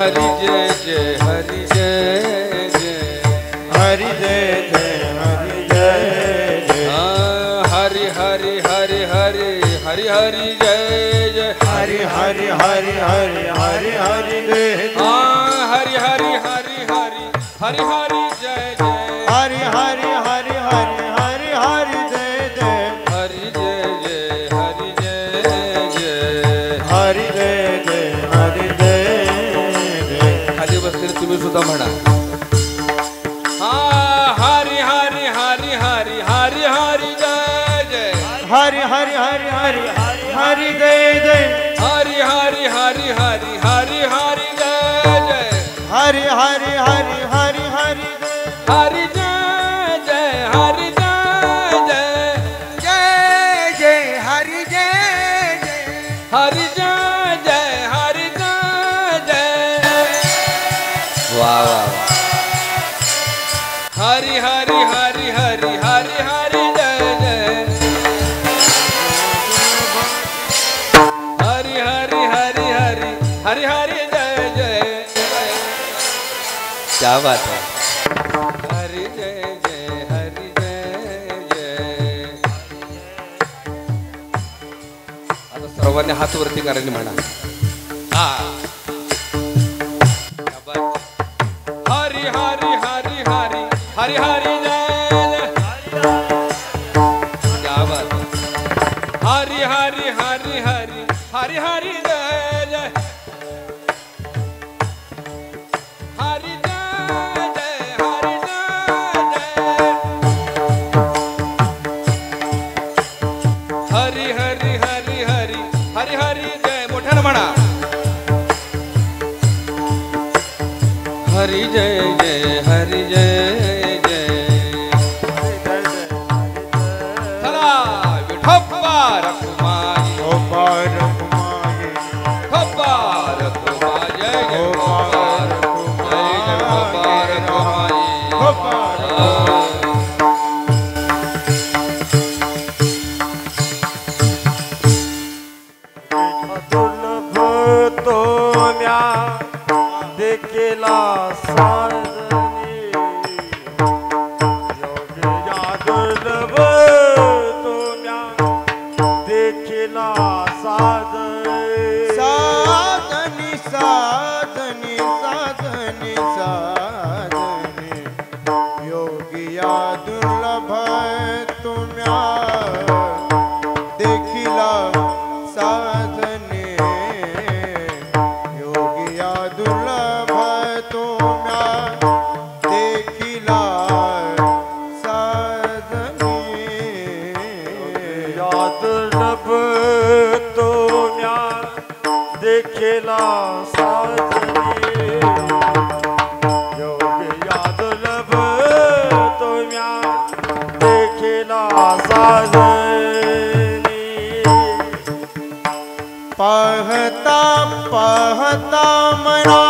हरि जय जय हरि जय जय हरि जय जय हरि जय जय हरि हरि हरि हरि हरि हरि जय जय हरि हरि हरि हरि हरि हरि जय हरि हरि हरि हरि हरि हरि जय जय हरि हरि हरि हरि हरि हरि जय जय हरि जय जय हरि जय जय हरि जय जय हरि जय जय खाली बसलेले तुम्ही सुद्धा म्हणा हरि हरि हरि हरि हरि हरि जय जय हरि हरि हरि हरि हरि जय जय हरि हरि हरि हरि हरि हरि जय जय हरि हरि हरि हरि हरि हरि जय जय हरि जय जय जय जय हरि जय जय हरि जय जय हरि जय जय वाह वाह हरि हरि हरि हरि हरि हरि जय जय हरि हरि हरि हरि हरि हरि जय जय क्या बात है हरि जय जय हरि जय जय आता सर्वांनी हात वरती करायला म्हणा हरि हरि हरि हरि हरि हरि जय क्या बात हरि हरि हरि हरि हरि हरि जय जय हरि जय जय हरि जय जय हरि हरि हरि हरि हरि हरि जय मोठ्यानं म्हणा हरि जय जय हरि जय जय चला विठोबा रखुमाई खब्बा रखुमा जय जय खब्बा रखुमाई दुर्लभ तो म्या देखला साधनी योग्या दुर्लभ तो म्या देखला साधनी साधनी साधनी साधनी साधनी योगिया दुर्लभ तो म्या देखिला साधने योगिया दुर्लभ तो म्या देखिला साधने या दुर्लभ तो म्या देखिला साधने योगिया दुर्लभ तो म्या देखिला साधने पहता पहता मना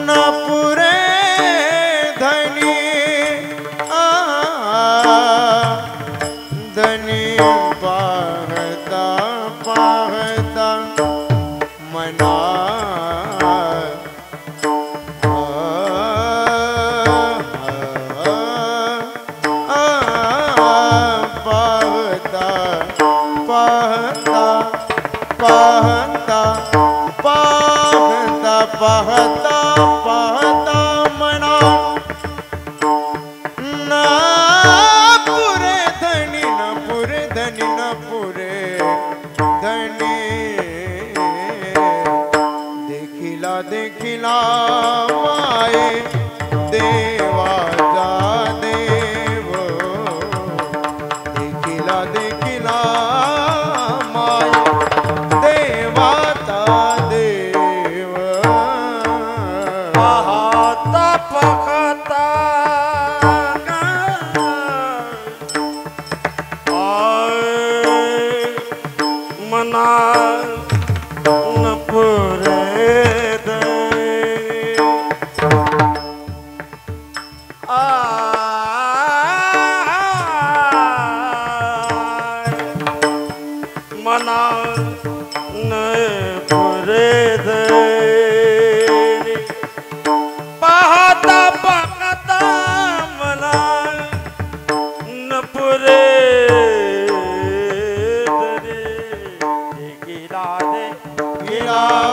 न पुरे धनी धनी पहता पहता मना पहता पहता पहता पहता पहता पहता मना न पुरे धनी न पुरे धनी न पुरे धनी देखिला देखिला माये देवाचा देव देखिला देखिला माये देवाचा देव पाहता पाहता मना न पुरे दे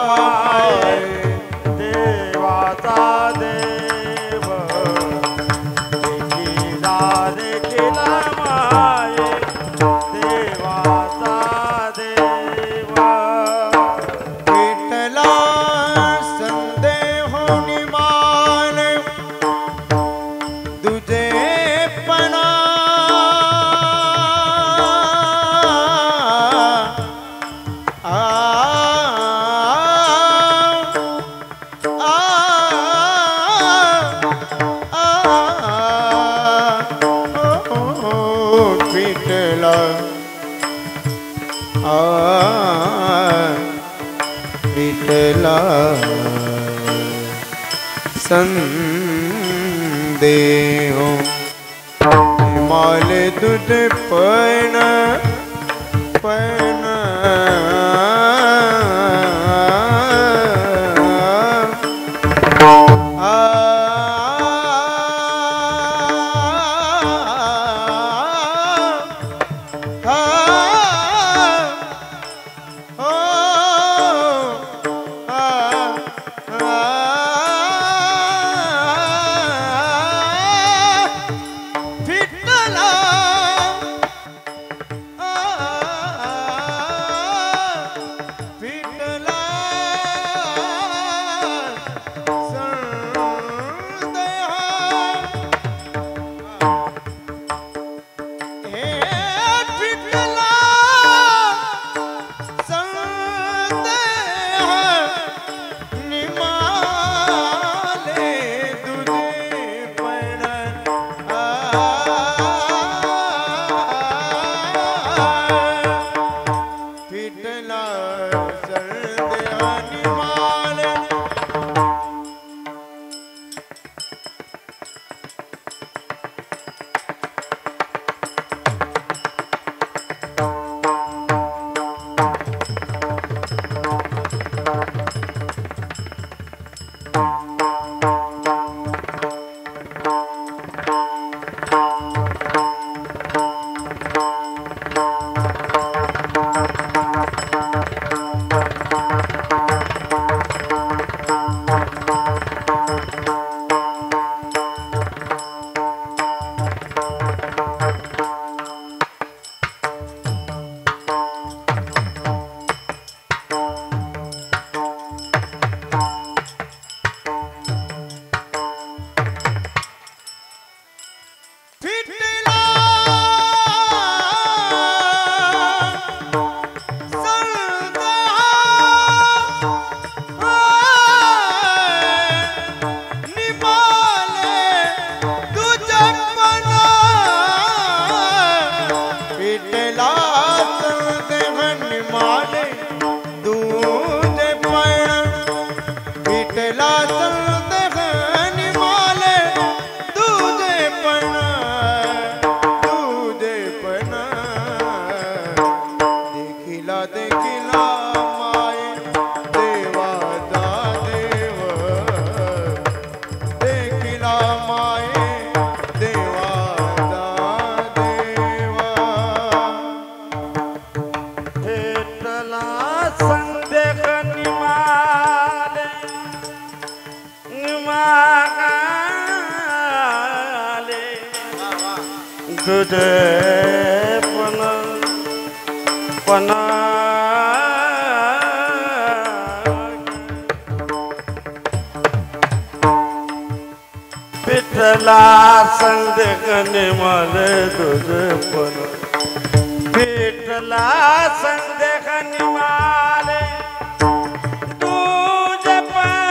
माये देवाचा देव देखिला माये देवाचा देव विठला संदेह निमाल तुझे पणा विठला संदेह माल तुझ पण पण तुझे पण पिठला संदेहने मला तुझे पण पिठला संदेहने मला तुझे पण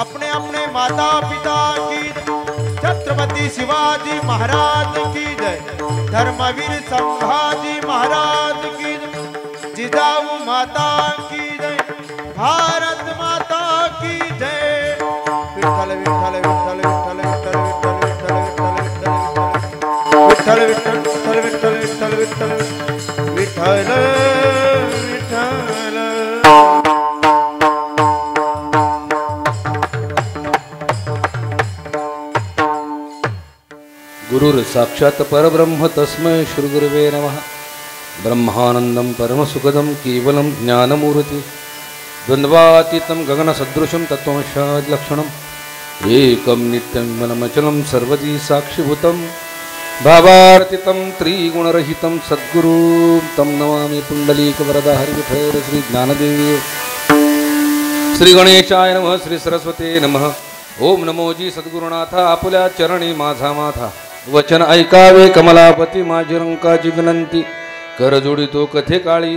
अपने अपने माता पिता की छत्रपति शिवाजी महाराज की जय, धर्मवीर संभाजी महाराज की जय, जिजाऊ माता की जय, भारत माता की जय। विठ्ठल विठ्ठल विठ्ठल विठ्ठल विठ्ठल विठ्ठल विठ्ठल विठ्ठल विठ्ठल विठ्ठल विठ्ठल विठ्ठल विठ्ठल विठ्ठल। गुरुर साक्षात परब्रह्म तस्मै श्री गुरुवे नमः। ब्रह्मानंदं परमसुखदं केवलं ज्ञानमूर्ति द्वन्द्वातीतं गगनसदृशं तत्त्वमशाद्लक्षणम् एकं नित्यं मनमचलं सर्वदी साक्षिभूतं भावार्थितं त्रिगुणरहितं सद्गुरुं तं नमामि। पुण्डलीकवरदा हरिविठल श्री ज्ञानदेवी श्री गणेशाय नमः। श्री सरस्वते नमः। ओम नमो जी सद्गुरुनाथ आपल्या चरणी माझा माथा वचन ऐकावे कमलापती माझी रंकाची विनंती कर जोडितो कथे काळी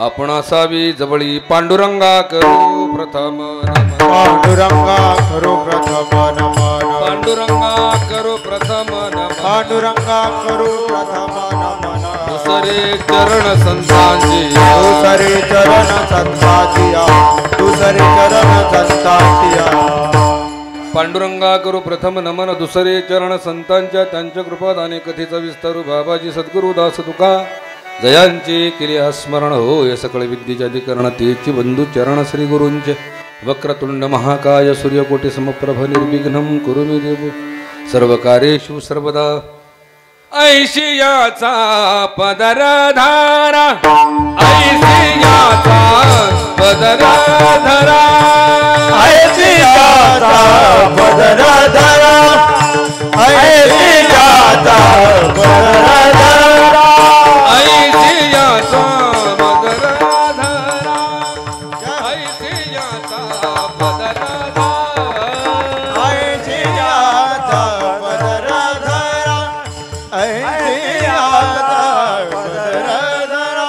आपण असावी जवळी पांडुरंगा करू प्रथम नमन पांडुरंगा करो प्रथम नमन पांडुरंगा करू प्रथम नमन पांडुरंगा करो प्रथम नमन दुसरे चरण संतांची दुसरे चरण संतांचिया दुसरे चरण संतांचिया पांडुरंगा करू प्रथम नमन दुसरे चरण संतांच्या त्यांच्या कृपादाने कथेचा विस्तारू बाबाजी सद्गुरुदास तुका जयांचे केले स्मरण होय सकळ विद्येचे अधिकरण तेची बंधू चरण श्री गुरूंचे वक्रतुंड महाकाय सूर्यकोटी समप्रभ निर्विघ्नं कुरु मे देव सर्व कार्येषु सर्वदा ऐशियाचा पदरधारा ऐशियाचा पदरधारा ऐशियाचा पदरधारा ऐशियाचा पदरधारा ऐशियाचा पदरधारा ऐशियाचा पदरधारा ऐशियाचा पदरधारा ऐशियाचा पदरधारा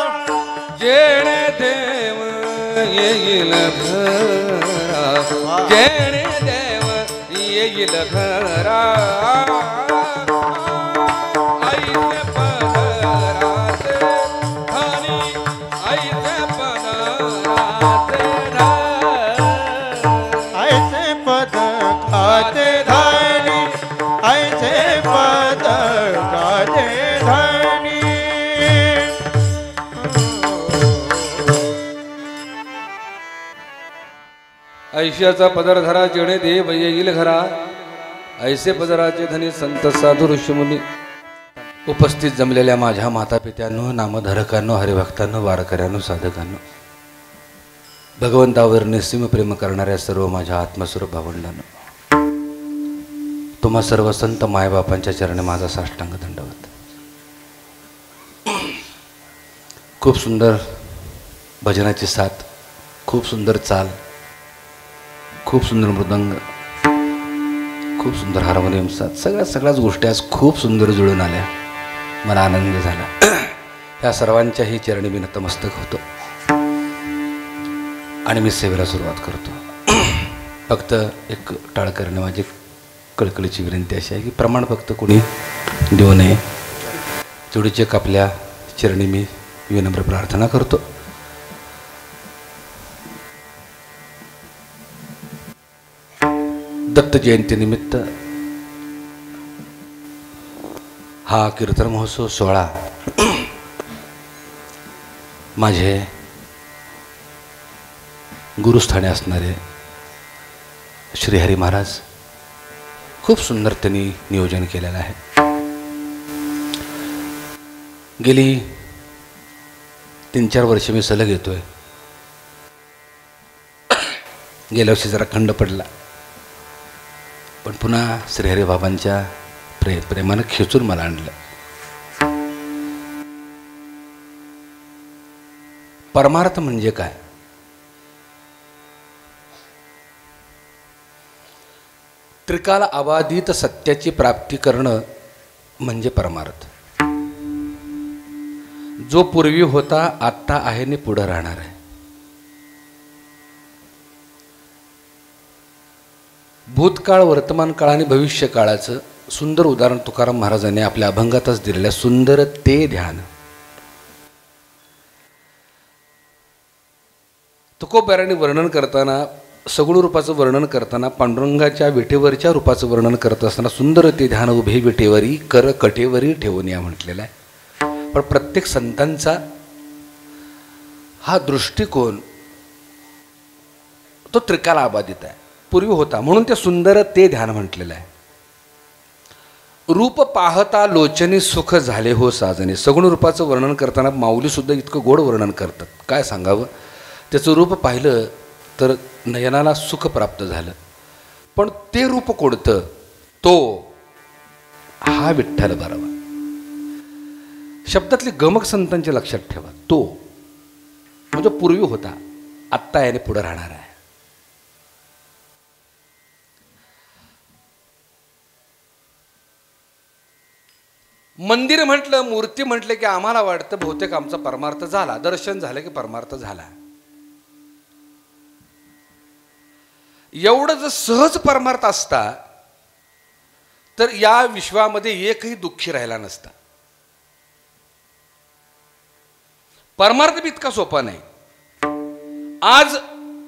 जेणे देव येईल घरा जेणे देव येईल घरा ऐसे पदराचे धनी ऐसे पदराचे ऐसे पद खाते धानी ऐसे पद पैशाचा पदर धरा जेणे देव येईल घरा, ऐसे पदराचे धनी संत साधू ऋषीमुनी. उपस्थित जमलेल्या माझ्या माता पित्यांनो, नामधारकांनो, हरिभक्तांनो, वारकऱ्यांनो, साधकांनो, भगवंतावर निस्सीम प्रेम करणाऱ्या सर्व माझ्या आत्मस्वरूप भावंडांनो, तुम्हा सर्व संत मायबापांच्या चरणी माझा साष्टांग दंडवत. खूप सुंदर भजनाची साथ, खूप सुंदर चाल, खूप सुंदर मृदंग, खूप सुंदर हार्मोनियम साथ, सगळ्याच गोष्टी आज खूप सुंदर जुळून आल्या. मला आनंद झाला. ह्या सर्वांच्याही चरणी मी नतमस्तक होतो आणि मी सेवेला सुरुवात करतो. फक्त एक टाळ करणे माझी कळकळीची विनंती अशी आहे की प्रमाण फक्त कोणी देऊ नये. तेवढीच एक आपल्या चरणी मी विनम्र प्रार्थना करतो. दत्त जयंतीनिमित्त हा कीर्तन महोत्सव सोहळा माझे गुरुस्थानी असणारे श्रीहरी महाराज खूप सुंदर त्यांनी नियोजन केलेलं आहे. गेली 3-4 वर्षे मी सलग येतोय. गेल्या वर्षी जरा खंड पडला, पण पुन्हा श्रीहरी बाबांच्या प्रेमानं खेचून मला आणलं. परमार्थ म्हणजे काय? त्रिकाल अबाधित सत्याची प्राप्ती करणं म्हणजे परमार्थ. जो पूर्वी होता, आत्ता आहे आणि पुढे राहणार आहे. भूतकाळ, वर्तमान काळ आणि भविष्य काळाचं सुंदर उदाहरण तुकाराम महाराजांनी आपल्या अभंगातच दिलेलं सुंदर ते ध्यान. तुकोबारांनी वर्णन करताना, सगुण रूपाचं वर्णन करताना, पांडुरंगाच्या विटेवरच्या रूपाचं वर्णन करत असताना सुंदर ते ध्यान उभे विटेवरी कर कटेवरी ठेवून या म्हटलेलं आहे. पण प्रत्येक संतांचा हा दृष्टिकोन तो त्रिकाल अबाधित आहे, पूर्वी होता, म्हणून ते सुंदर ते ध्यान म्हटलेलं आहे. रूप पाहता लोचनी सुख झाले हो साजने. सगुण रूपाचं वर्णन करताना माऊली सुद्धा इतकं गोड वर्णन करतात, काय सांगावं. त्याचं रूप पाहिलं तर नयनाला सुख प्राप्त झालं. पण ते रूप कोणतं? तो हा विठ्ठल बरावा. शब्दातली गमक संतांच्या लक्षात ठेवा. तो म्हणजे पूर्वी होता, आत्ता याने पुढे राहणार आहे. मंदिर म्हटलं, मूर्ती म्हटलं की आम्हाला वाटतं बहुतेक आमचा परमार्थ झाला, दर्शन झालं की परमार्थ झाला. एवढं जर सहज परमार्थ असता तर या विश्वामध्ये एकही दुःखी राहिला नसता. परमार्थ बी इतका सोपा नाही. आज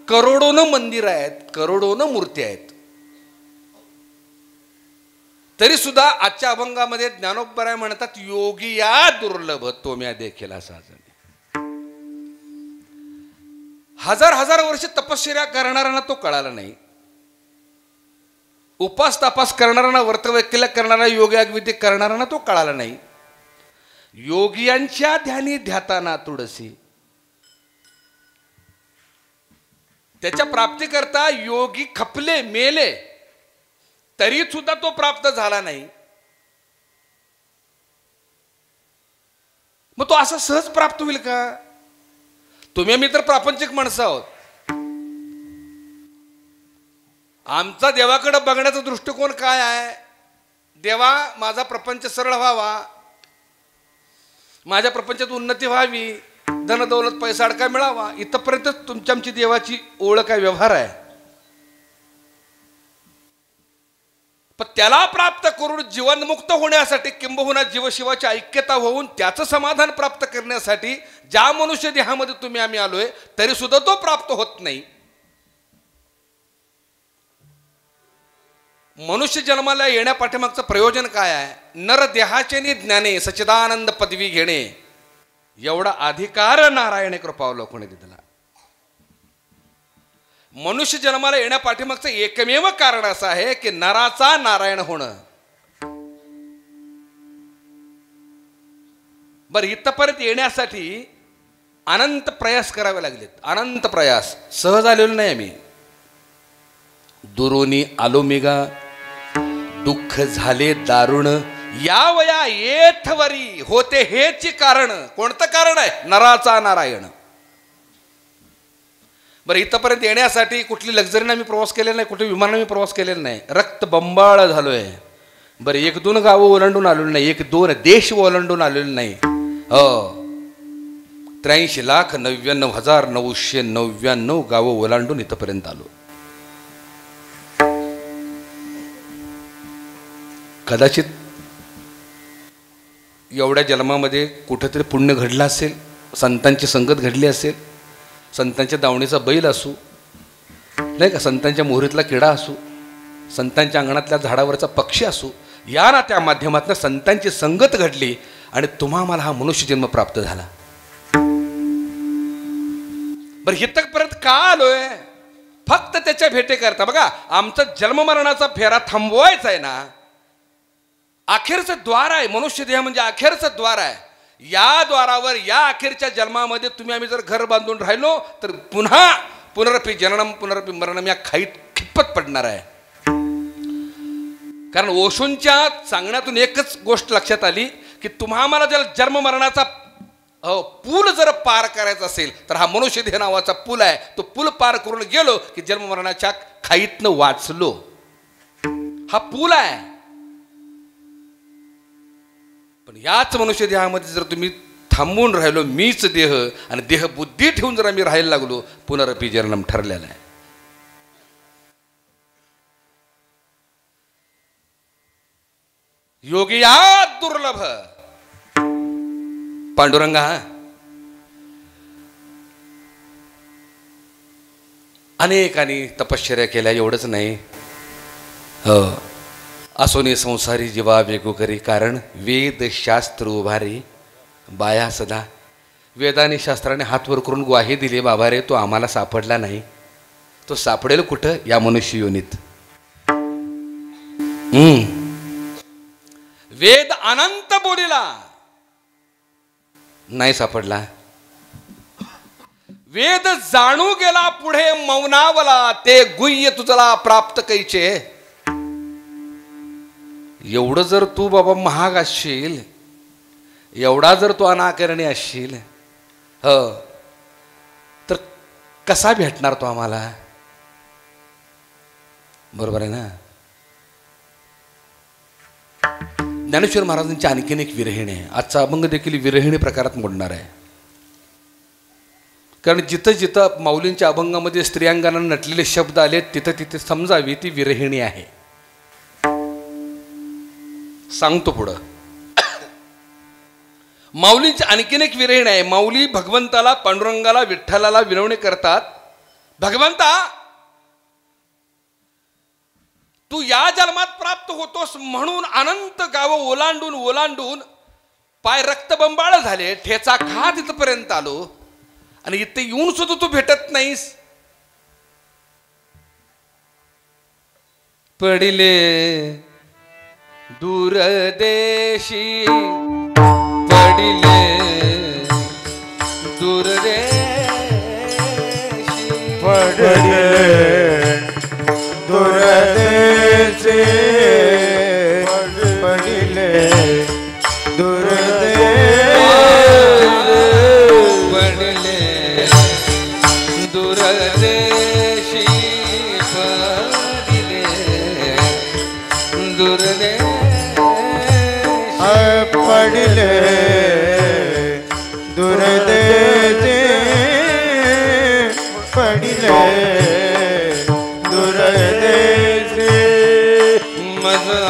करोडोनं मंदिर आहेत, करोडोनं मूर्ती आहेत, तरी सुद्धा आजच्या अभंगामध्ये ज्ञानोबराय म्हणतात योगी या दुर्लभ तोम्या देखील साजने. हजार वर्ष तपश्चर्या करणाऱ्यांना तो कळाला नाही. उपास तपास करणाऱ्यांना, व्रतवैकल्य करणारा, योगाविधी करणाऱ्यांना तो कळाला नाही. योगियांच्या ध्यानी ध्याताना तुळसी. त्याच्या प्राप्तीकरता योगी खपले, मेले, तरी सुद्धा तो प्राप्त झाला नाही. मग तो असा सहज प्राप्त होईल का? तुम्ही आम्ही तर प्रापंचिक माणसं आहोत. आमचा देवाकडे बघण्याचा दृष्टिकोन काय आहे? देवा, माझा प्रपंच सरळ व्हावा, माझ्या प्रपंचात उन्नती व्हावी, धन दौलत पैसा अडका मिळावा, इथपर्यंत तुमची आमची देवाची ओळख काय, व्यवहार आहे. पण त्याला प्राप्त करून जीवनमुक्त होण्यासाठी, किंबहुना जीवशिवाची ऐक्यता होऊन त्याचं समाधान प्राप्त करण्यासाठी ज्या मनुष्य देहामध्ये तुम्ही आम्ही आलोय, तरी सुद्धा तो प्राप्त होत नाही. मनुष्य जन्माला येण्या पाठीमागचं प्रयोजन काय आहे? नर देहाचे ज्ञाने सच्चिदानंद पदवी घेणे, एवढा अधिकार नारायण कृपावलोकने दिला. मनुष्य जन्माला येण्यापाठीमागचं एकमेव कारण असं आहे की नराचा नारायण होणं. बरं, इथपर्यंत येण्यासाठी अनंत प्रयास करावे लागलेत. अनंत प्रयास, सहज आलेलो नाही आम्ही. दुरोनी आलो मेगा, दुःख झाले दारुण, या वया येथवरी होते हेची कारण. कोणतं कारण आहे? नराचा नारायण. बरं, इथपर्यंत येण्यासाठी कुठली लक्झरीने आम्ही प्रवास केलेला नाही, कुठे विमानाने प्रवास केलेला नाही. रक्त बंबाळ झालोय. बरं, 1-2 गावं ओलांडून आलेलो नाही, 1-2 देश ओलांडून आलेलो नाही. 83,99,999 गावं ओलांडून इथपर्यंत आलो. कदाचित एवढ्या जन्मामध्ये कुठेतरी पुण्य घडलं असेल, संतांची संगत घडली असेल, संतांच्या दावणीचा बैल असू, नाही का, संतांच्या मोहरीतला किडा असू, संतांच्या अंगणातल्या झाडावरचा पक्षी असू, या ना त्या माध्यमातून संतांची संगत घडली आणि तुम्हा मला हा मनुष्य जन्म प्राप्त झाला. बरं, इथपर्यंत का आलोय? फक्त त्याच्या भेटे करता. बघा, आमचा जन्ममरणाचा फेरा थांबवायचा आहे ना, अखेरचं द्वार आहे. मनुष्य देह म्हणजे अखेरचं द्वार आहे. या द्वारावर या अखेरच्या जन्मामध्ये तुम्ही आम्ही जर घर बांधून राहिलो तर पुन्हा पुनरपी जननम पुनरपी मरणम या खाईत खिप्पत पडणार आहे. कारण ओशोंच्या सांगण्यातून एकच गोष्ट लक्षात आली की तुम्हा आम्हाला जर जन्म मरणाचा पूल जर पार करायचा असेल तर हा मनुष्य देह नावाचा पूल आहे. तो पूल पार करून गेलो की जन्म मरणाच्या खाईतनं वाचलो. हा पूल आहे. पण याच मनुष्य देहामध्ये जर तुम्ही थांबून राहिलो, मीच देह आणि देह बुद्धी ठेवून जर आम्ही राहायला लागलो, पुनरपी जन्म ठरलेला आहे. योगी या दुर्लभ पांडुरंगा, अनेकांनी तपश्चर्या केल्या, एवढंच नाही. असोने संसारी जीवा वेगो करी, कारण वेद शास्त्र उभारी बाया सदा. वेदाने शास्त्राने हात वर करून ग्वाही दिली, बाबा रे तो आम्हाला सापडला नाही, तो सापडेल कुठं? या मनुष्य योनीत. वेद अनंत बोलिला, नाही सापडला. वेद जाणू गेला पुढे मौनावला, ते गुह्य तुझला प्राप्त कैचे. एवढं जर तू बाबा महाग असशील, एवढा जर तू अनाकरणी असशील, तर कसा भेटणार तो आम्हाला? बरोबर आहे ना? ज्ञानेश्वर महाराजांची आणखीन एक विरहिणी आहे. आजचा अभंग देखील विरहिणी प्रकारात मोडणार आहे. कारण जिथं जिथं माऊलींच्या अभंगामध्ये स्त्रियांगांना नटलेले शब्द आले, तिथं तिथे समजावी ती विरहिणी आहे. सांगतो पुढं. माऊलींची आणखीन एक विरहिणी आहे. माऊली भगवंताला, पांडुरंगाला, विठ्ठलाला विनवणी करतात, भगवंता तू या जन्मात प्राप्त होतोस म्हणून अनंत गावं ओलांडून ओलांडून पाय रक्तबंबाळ झाले, ठेचा खात इथपर्यंत आलो आणि इथे येऊन सुद्धा तू भेटत नाहीस. पडिले दूरदेशी, पडिले दूरदेशी, पडिले दूरदेशी, पडिले दूरदेशी, पडिले दूरदेशी, पडिले दूरदेशी, पडिले दूरदेशी, पडिले दूरदेशी. मजा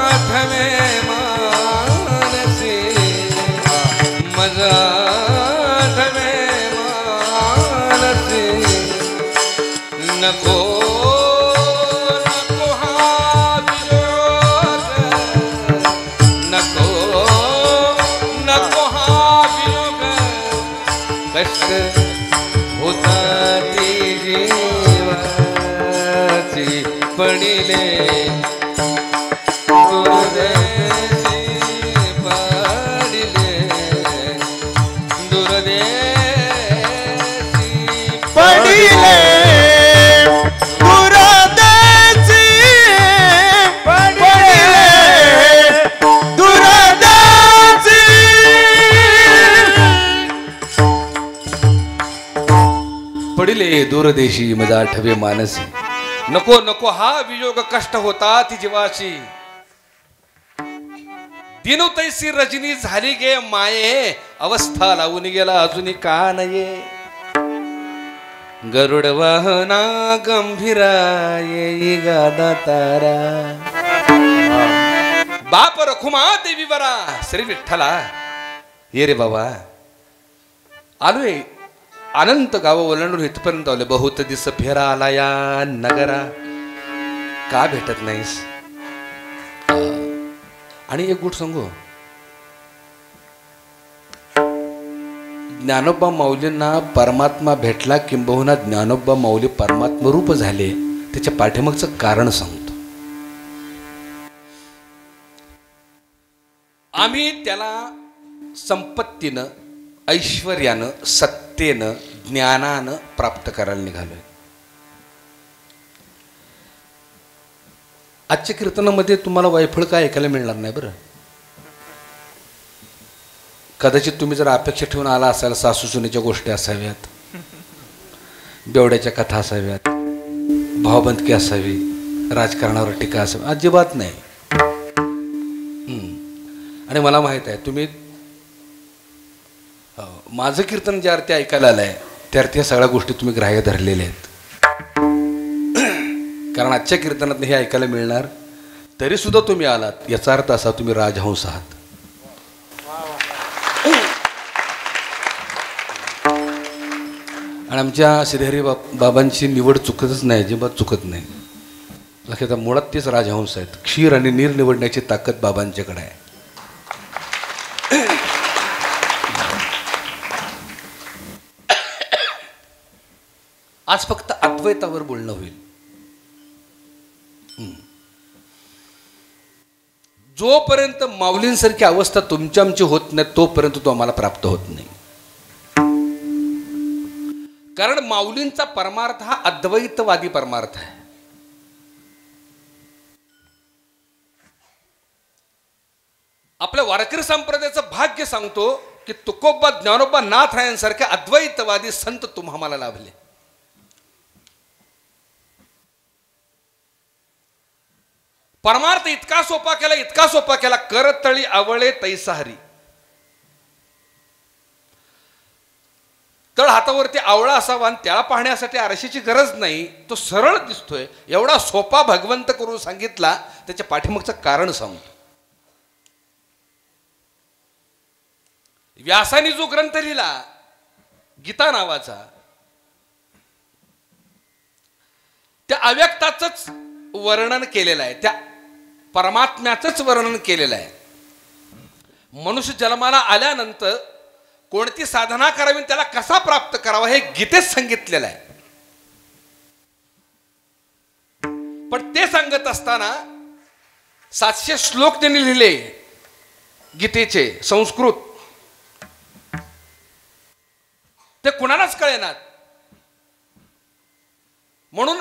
आठवे मानसी, मजा आठवे मानसी, नको नको हा वियोग, नको नको हा वियोग, कष्ट होता जी पडिले दुर्देशी पडिले दुर्देशी पडिले दुर्देशी पडिले दुर्देशी पडिले दूरदेशी मजा आठवे मानसी नको नको हा वियोग कष्ट होता ती जीवाची दिनो तैसी रजनी झाली गे माये अवस्था लावून गेला अजूनही का नये गरुड वाहना गंभीरा येई गादा तारा बाप रखुमा देवी बरा श्री विठ्ठला ये रे बाबा आलोय अनंत गाव ओलांडून इथपर्यंत आले बहुत दिस फेरा आला या नगरा का भेटत नाहीस आणि एक गोष्ट सांगू ज्ञानोबा माऊलींना परमात्मा भेटला किंबहुना ज्ञानोबा माऊली परमात्मा रूप झाले त्याच्या पाठीमागचं कारण सांगतो आम्ही त्याला संपत्तीनं ऐश्वर्यानं सत्तेनं ज्ञानानं प्राप्त करायला निघालोय आजच्या कीर्तनामध्ये तुम्हाला वायफळ काय ऐकायला मिळणार नाही बरं कदाचित तुम्ही जर अपेक्षा ठेवून आला असाल सासू सुनेच्या गोष्टी असाव्यात बेवड्याच्या कथा असाव्यात भावबंदकी असावी राजकारणावर टीका असावी अजिबात नाही आणि मला माहित आहे तुम्ही माझं कीर्तन ज्या अर्थी ऐकायला आलंय त्या अर्थी या सगळ्या गोष्टी तुम्ही ग्राह्य धरलेल्या आहेत कारण आजच्या कीर्तनात हे ऐकायला मिळणार तरी सुद्धा तुम्ही आलात याचा अर्थ असा तुम्ही राजहंस आहात आणि आमच्या श्रीहरी बाबांची निवड चुकतच नाही अजिबात चुकत नाही लक्षात मुळात तेच राजहंस आहेत क्षीर आणि नीर निवडण्याची ताकद बाबांच्याकडे आहे आज फक्त अद्वैतावर बोलणं होईल जोपर्यंत माऊलींसारखी अवस्था तुमच्या आमची होत नाही तोपर्यंत तो आम्हाला प्राप्त होत नाही कारण माऊलींचा परमार्थ हा अद्वैतवादी परमार्थ आहे आपल्या वारकरी संप्रदायाचं भाग्य सांगतो की तुकोबा ज्ञानोबा नाथरायांसारखे अद्वैतवादी संत तुम्हाला लाभले परमार्थ इतका सोपा केला करतळी आवळे तैसाहरी तळ हातावरती आवळा असावा आणि त्याला पाहण्यासाठी आरशाची गरज नाही तो सरळ दिसतोय एवढा सोपा भगवंत करून सांगितला त्याच्या पाठीमागचं कारण सांगतो व्यासाने जो ग्रंथ लिहिला गीता नावाचा त्या अव्यक्ताचंच वर्णन केलेलं आहे त्या परमात्म्याचंच वर्णन केलेलं आहे मनुष्य जन्माला आल्यानंतर कोणती साधना करावी त्याला कसा प्राप्त करावा हे गीतेत सांगितलेलं आहे पण ते सांगत असताना 700 श्लोक त्यांनी लिहिले गीतेचे संस्कृत ते कुणालाच कळेनात म्हणून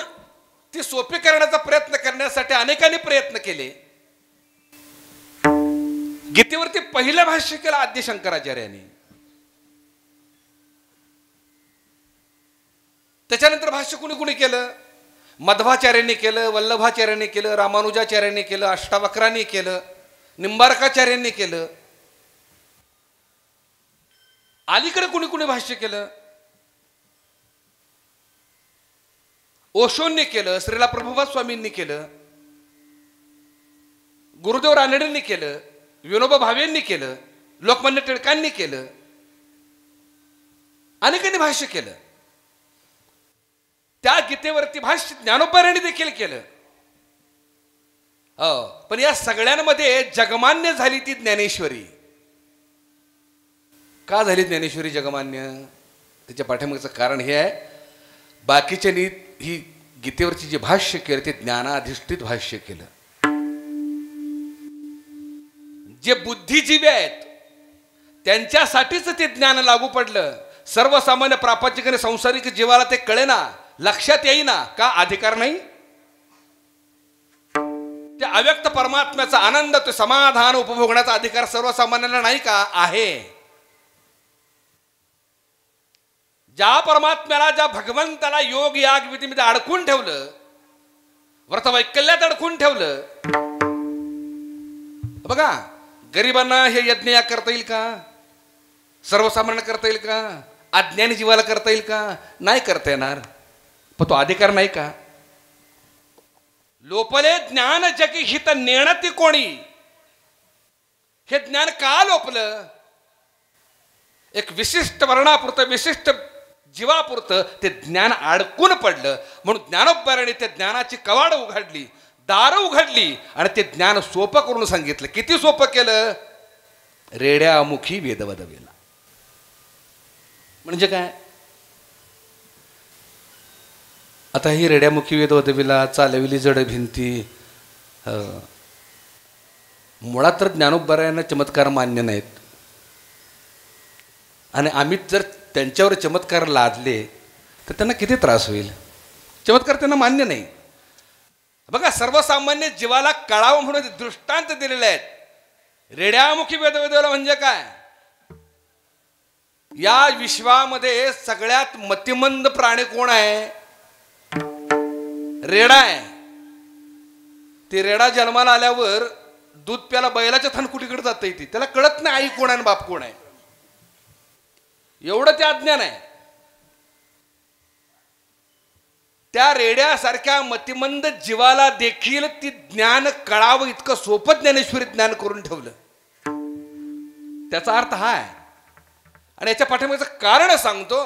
ती सोपी करण्याचा प्रयत्न करण्यासाठी अनेकांनी प्रयत्न केले गीतेवरती पहिलं भाष्य केलं आद्य शंकराचार्यांनी त्याच्यानंतर भाष्य कुणी कुणी केलं मध्वाचार्यांनी केलं वल्लभाचार्यांनी केलं रामानुजाचार्यांनी केलं अष्टावक्रांनी केलं निंबार्काचार्यांनी केलं अलीकडे कुणी कुणी भाष्य केलं ओशोंनी केलं श्रीला प्रभुपाद स्वामींनी केलं गुरुदेव रानडेंनी केलं विनोबा भावेंनी केलं लोकमान्य टिळकांनी केलं अनेकांनी भाष्य केलं त्या गीतेवरती भाष्य ज्ञानोबांनी देखील केलं पण या सगळ्यांमध्ये जगमान्य झाली ती ज्ञानेश्वरी का झाली ज्ञानेश्वरी जगमान्य त्याच्या पाठीमागचं कारण हे आहे बाकीच्यांनी ही गीतेवरची जे भाष्य केलं ते ज्ञानाधिष्ठित भाष्य केलं. जे बुद्धिजीवी आहेत त्यांच्यासाठीच ते ज्ञान लागू पडलं. सर्वसामान्य प्रापंचिक आणि संसारिक जीवाला ते कळेना, लक्षात येईना. का? अधिकार नाही. त्या अव्यक्त परमात्म्याचा आनंद, तो समाधान उपभोगण्याचा अधिकार सर्वसामान्यांना नाही का? आहे. ज्या परमात्म्याला, ज्या भगवंताला योग याग विधीमध्ये अडकून ठेवलं, व्रतवैकल्यात अडकून ठेवलं. बघा, गरिबांना हे यज्ञ याग करता येईल का? सर्वसामान्यांना करता येईल का? अज्ञानी जीवाला करता येईल का? नाही करता येणार. पण तो अधिकार नाही का? लोपले ज्ञान जगी हित नेणती कोणी. हे ज्ञान का लोपलं? एक विशिष्ट वर्णापुरतं, विशिष्ट जीवापुरतं ते ज्ञान अडकून पडलं. म्हणून ज्ञानोबराने त्या ज्ञानाची कवाड उघडली, दारं उघडली आणि ते ज्ञान सोपं करून सांगितलं. किती सोपं केलं? रेड्यामुखी वेदवदवेला. म्हणजे काय? आता ही रेड्यामुखी वेदवदवेला, चालविली जड भिंती, मुळात तर ज्ञानोबरायांना चमत्कार मान्य नाहीत. आणि आम्ही जर त्यांच्यावर चमत्कार लादले तर त्यांना किती त्रास होईल. चमत्कार त्यांना मान्य नाही. बघा, सर्वसामान्य जीवाला कळावं म्हणून दृष्टांत दिलेले आहेत. रेड्यामुखी वेदवेदवेला म्हणजे काय? या विश्वामध्ये सगळ्यात मतिमंद प्राणी कोण आहे? रेडा आहे. ते रेडा जन्माला आल्यावर दूध प्याला बैलाच्या थनकुटीकडे जाता येते. त्याला कळत नाही आई कोण आहे आणि बाप कोण आहे. एवढं ते अज्ञान आहे. त्या रेड्यासारख्या मतिमंद जीवाला देखील ती ज्ञान कळावं इतकं सोपं ज्ञानेश्वरी ज्ञान करून ठेवलं. त्याचा अर्थ हा आहे. आणि याच्या पाठीमागचं कारण सांगतो.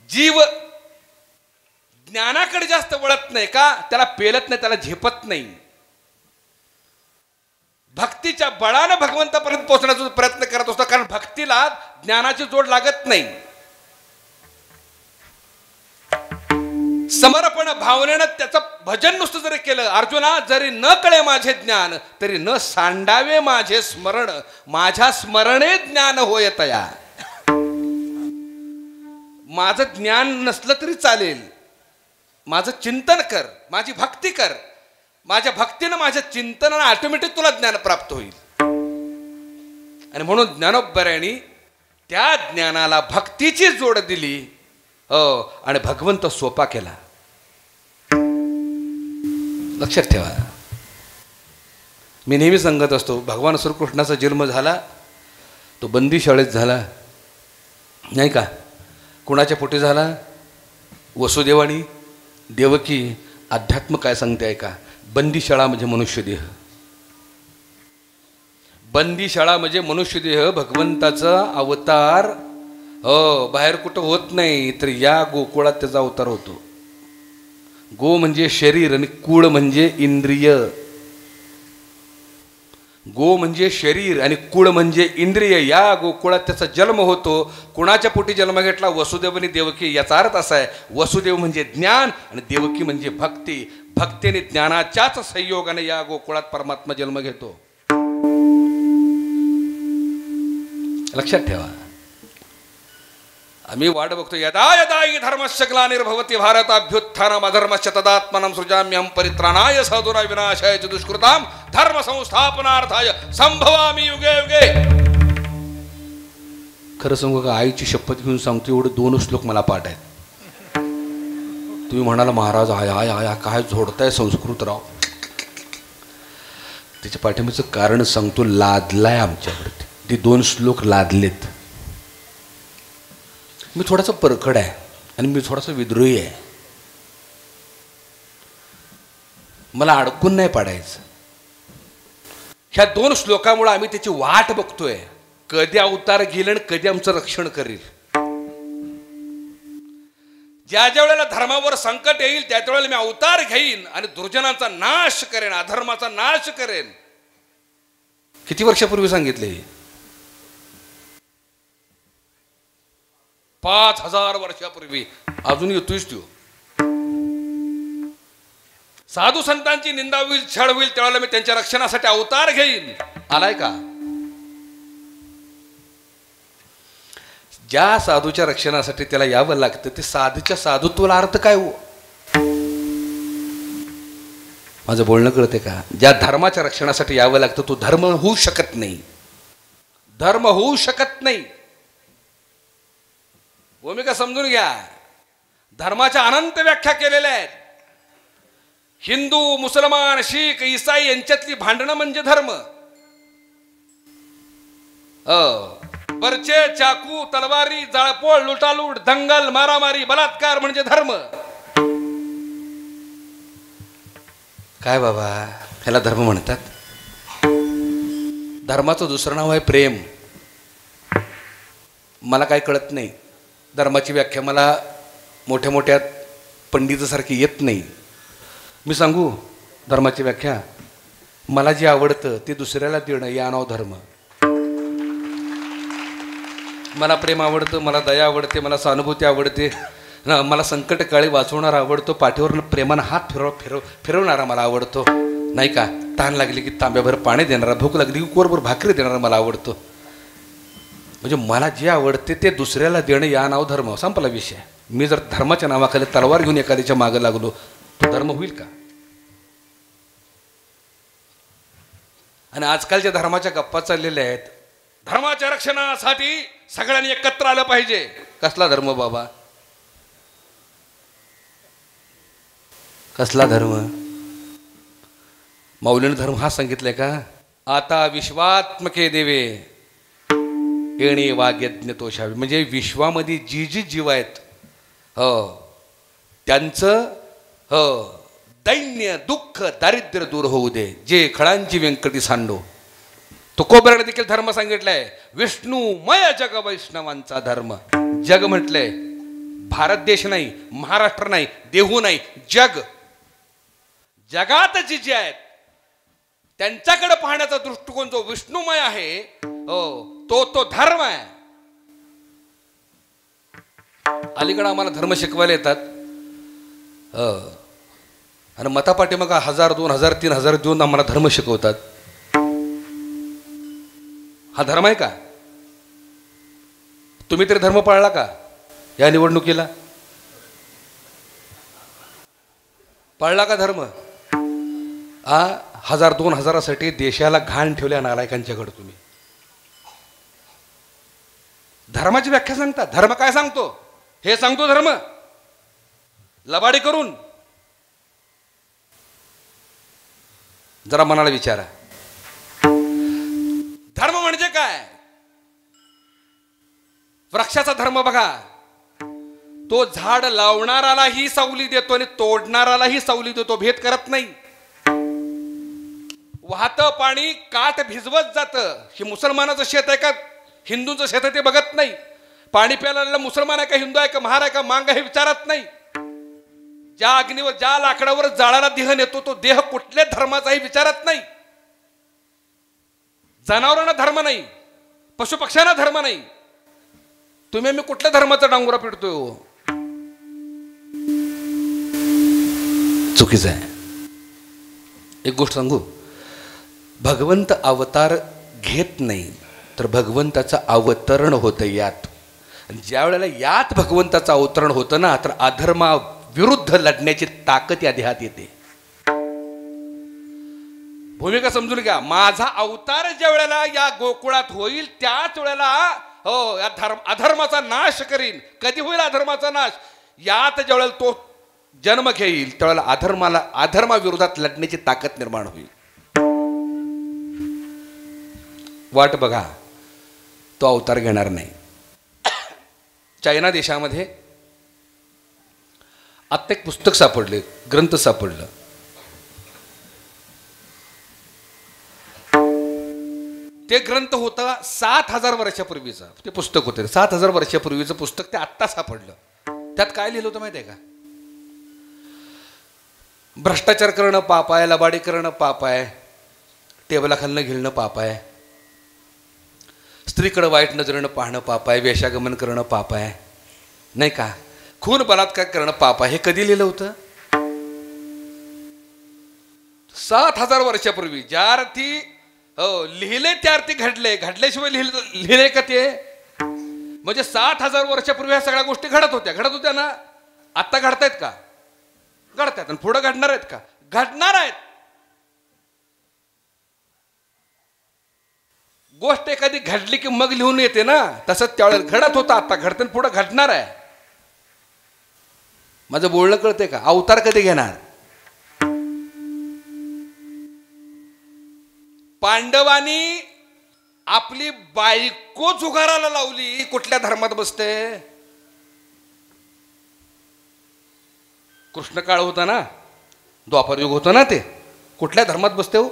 जीव ज्ञानाकडे जास्त वळत नाही का? त्याला पेलत नाही, त्याला झेपत नाही. भक्तीच्या बळानं भगवंतापर्यंत पोहोचण्याचा प्रयत्न करत असतो. कारण भक्तीला ज्ञानाची जोड लागत नाही. समर्पण भावनेनं त्याचं भजन नुसतं जरी केलं, अर्जुना जरी न कळे माझे ज्ञान तरी न सांडावे माझे स्मरण, माझ्या स्मरणे ज्ञान होय तया. माझं ज्ञान नसलं तरी चालेल, माझं चिंतन कर, माझी भक्ती कर. माझ्या भक्तीनं, माझ्या चिंतनानं ऑटोमॅटिक तुला ज्ञान प्राप्त होईल. आणि म्हणून ज्ञानोबरायांनी त्या ज्ञानाला भक्तीची जोड दिली. आणि भगवंत सोपा केला. लक्षात ठेवा, मी नेहमी सांगत असतो, भगवान श्रीकृष्णाचा जन्म झाला तो बंदी शाळेत झाला नाही का? कुणाच्या पोटी झाला? वसुदेवानी देवकी. अध्यात्म काय सांगते ऐका. बंदीशाळा म्हणजे मनुष्यदेह. बंदीशाळा म्हणजे मनुष्यदेह, भगवंताचा अवतार. बाहेर कुठं होत नाही, तर या गोकुळात त्याचा अवतार होतो. गो म्हणजे शरीर आणि कुळ म्हणजे इंद्रिय. गो म्हणजे शरीर आणि कुळ म्हणजे इंद्रिय. या गोकुळात त्याचा जन्म होतो. कुणाच्या पोटी जन्म घेतला? वसुदेव आणि देवकी. याचा अर्थ असा आहे, वसुदेव म्हणजे ज्ञान आणि देवकी म्हणजे भक्ती. भक्तीने ज्ञानाच्याच संयोगाने या गोकुळात परमात्मा जन्म घेतो. लक्षात ठेवा. आम्ही वाट बघतो. यदा यदा हि धर्मस्य ग्लानिर्भवति भारत अभ्युत्थानम् अधर्मस्य तदात्मनं सृजाम्यहं परित्राणाय साधूनां विनाशाय च दुष्कृतां धर्म संस्थापनार्थाय संभवामि युगे युगे. खरं सांगू का, आईची शपथ घेऊन सांगतो, एवढे 2 श्लोक मला पाठ आहेत. तुम्ही म्हणाला महाराज आया आया आया काय झोडताय संस्कृत राव. त्याच्या पाठीमागचं कारण सांगतो. लादलाय आमच्यावरती ते 2 श्लोक लादलेत. मी थोडासा परखड आहे आणि मी थोडासा विद्रोही आहे. मला अडकून नाही पाडायचं. ह्या 2 श्लोकामुळे आम्ही त्याची वाट बघतोय. कधी अवतार घेईल आणि कधी आमचं रक्षण करेल. ज्या ज्या वेळेला धर्मावर संकट येईल त्या वेळेला मी अवतार घेईन आणि दुर्जनांचा नाश करेन, अधर्माचा नाश करेन. किती वर्षापूर्वी सांगितले. 5000 वर्षापूर्वी अजून येतोयच तो. साधू संतांची निंदा होईल, छळ होईल, त्यावेळेला मी त्यांच्या रक्षणासाठी अवतार घेईन. आलाय का? ज्या साधूच्या रक्षणासाठी त्याला यावं लागतं ते साधूच्या साधुत्वाला अर्थ काय हो? माझं बोलणं कळते का? ज्या धर्माच्या रक्षणासाठी यावं लागतं तो धर्म होऊ शकत नाही. धर्म होऊ शकत नाही. भूमिका समजून घ्या. धर्माच्या अनंत व्याख्या केलेल्या आहेत. हिंदू, मुसलमान, शीख, ईसाई यांच्यातली भांडणं म्हणजे धर्म. बर्चे, चाकू, तलवारी, जाळपोळ, लुटालूट, दंगल, मारामारी, बलात्कार म्हणजे धर्म. काय बाबा, ह्याला धर्म म्हणतात? धर्माचं दुसरं नाव आहे प्रेम. मला काय कळत नाही. धर्माची व्याख्या मला मोठ्या मोठ्या पंडितासारखी येत नाही. मी सांगू धर्माची व्याख्या? मला जे आवडतं ते दुसऱ्याला देणं या नाव धर्म. मला प्रेम आवडतं, मला दया आवडते, मला सहानुभूती आवडते, मला संकट काळी वाचवणारा आवडतो, पाठीवर प्रेमानं हात फिरवणारा मला आवडतो, नाही का? तहान लागली की तांब्याभर पाणी देणारा, भूक लागली की कोरभर भाकरी देणारा मला आवडतो. म्हणजे मला जे आवडते ते दुसऱ्याला देणं या नाव धर्म. संपला विषय. मी जर धर्माच्या नावाखाली तलवार घेऊन एखाद्याच्या मागं लागलो तो धर्म होईल का? आणि आजकालच्या धर्माच्या गप्पा चाललेल्या आहेत. धर्माच्या रक्षणासाठी सगळ्यांनी एकत्र आलं पाहिजे. कसला धर्म बाबा? कसला धर्म? मौलीने धर्म हा सांगितलाय का? आता विश्वात्मके देवे येणे वाग्यज्ञ तोषावे. म्हणजे विश्वामध्ये जी जी जीव आहेत त्यांचं दैन्य, दुःख, दारिद्र्य दूर होऊ दे. जे खळांची व्यंकटी सांडो. तुकोबराने देखील धर्म सांगितलाय. विष्णुमय जग वैष्णवांचा धर्म. जग म्हटलंय भारत देश नाही, महाराष्ट्र नाही, देहू नाही, जग. जगात जी जे आहेत त्यांच्याकडे पाहण्याचा दृष्टिकोन जो विष्णुमय आहे तो धर्म आहे. अलीकडे आम्हाला धर्म शिकवायला येतात आणि मतापाठी मग 1000, 2000, 3000 देऊन आम्हाला धर्म शिकवतात. हा धर्म आहे का? तुम्ही तरी धर्म पाळला का या निवडणुकीला? पाळला का धर्म? 1000, 2000साठी देशाला घाण ठेवल्या नालायकांच्याकडे तुम्ही. धर्माची व्याख्या सांगता. धर्म काय सांगतो? हे सांगतो धर्म लबाडी करून. जरा मनाला विचारा, धर्म म्हणजे काय? वृक्षाचा धर्म बघा. तो झाड लावणारालाही सावली देतो आणि तोडणारालाही सावली देतो. भेद करत नाही. वाहतं पाणी काठ भिजवत जातं. हे मुसलमानाचं शेत आहे का हिंदूंचं शेत आहे ते बघत नाही. पाणी प्यायला मुसलमान आहे का, हिंदू आहे का, महार आहे का, मांग हे विचारत नाही. ज्या अग्नीवर, ज्या लाकडावर जाळाला देह नेतो तो देह कुठल्या धर्माचाही विचारत नाही. जनावरांना धर्म नाही, पशुपक्ष्यांना धर्म नाही. तुम्ही मी कुठल्या धर्माचा डांगुरा पिडतोय? चुकीचं आहे. एक गोष्ट सांगू, भगवंत अवतार घेत नाही तर भगवंताचं अवतरण होतं यात. ज्या वेळेला यात भगवंताचं अवतरण होतं ना तर अधर्मा विरुद्ध लढण्याची ताकद या देहात येते. भूमिका समजून घ्या. माझा अवतार ज्या वेळेला या गोकुळात होईल त्याच वेळेला या अधर्माचा नाश करीन. कधी होईल अधर्माचा नाश? यात ज्या वेळेला तो जन्म घेईल त्यावेळेला अधर्माविरोधात लढण्याची ताकद निर्माण होईल. वाट बघा, तो अवतार घेणार नाही. चायना देशामध्ये आत्ता एक पुस्तक सापडले, ग्रंथ सापडलं. ते ग्रंथ होतं 7000 वर्षापूर्वीचं. ते पुस्तक होतं 7000 वर्षापूर्वीचं पुस्तक. ते आत्ता सापडलं. त्यात काय लिहिलं होतं माहिती आहे का? भ्रष्टाचार करणं पाप आहे, लबाडी करणं पाप आहे, टेबलाखालनं घेणं पाप आहे, स्त्रीकडे वाईट नजरेनं पाहणं पाप आहे, वेश्यागमन करणं पाप आहे, नाही का? खून बलात्कार करणं पाप आहे. हे कधी लिहिलं होतं? 7,000 वर्षापूर्वी. ज्या अर्थी लिहिले त्या अर्थी घडले. घडल्याशिवाय लिहिले का ते? म्हणजे 7,000 वर्षापूर्वी ह्या सगळ्या गोष्टी घडत होत्या ना. आता घडतायत का? घडतायत. आणि पुढे घडणार आहेत का? घडणार आहेत. गोष्ट एखादी घडली की मग लिहून येते ना, तसंच त्यावेळेस घडत होतं, आता घडतं, पुढे घडणार आहे. माझं बोलणं कळतंय का? अवतार कधी घेणार? पांडवांनी आपली बायको जुगाराला लावली. कुठल्या धर्मात बसते? कृष्ण काळ होता ना, द्वापर युग होतं ना, ते कुठल्या धर्मात बसते हो?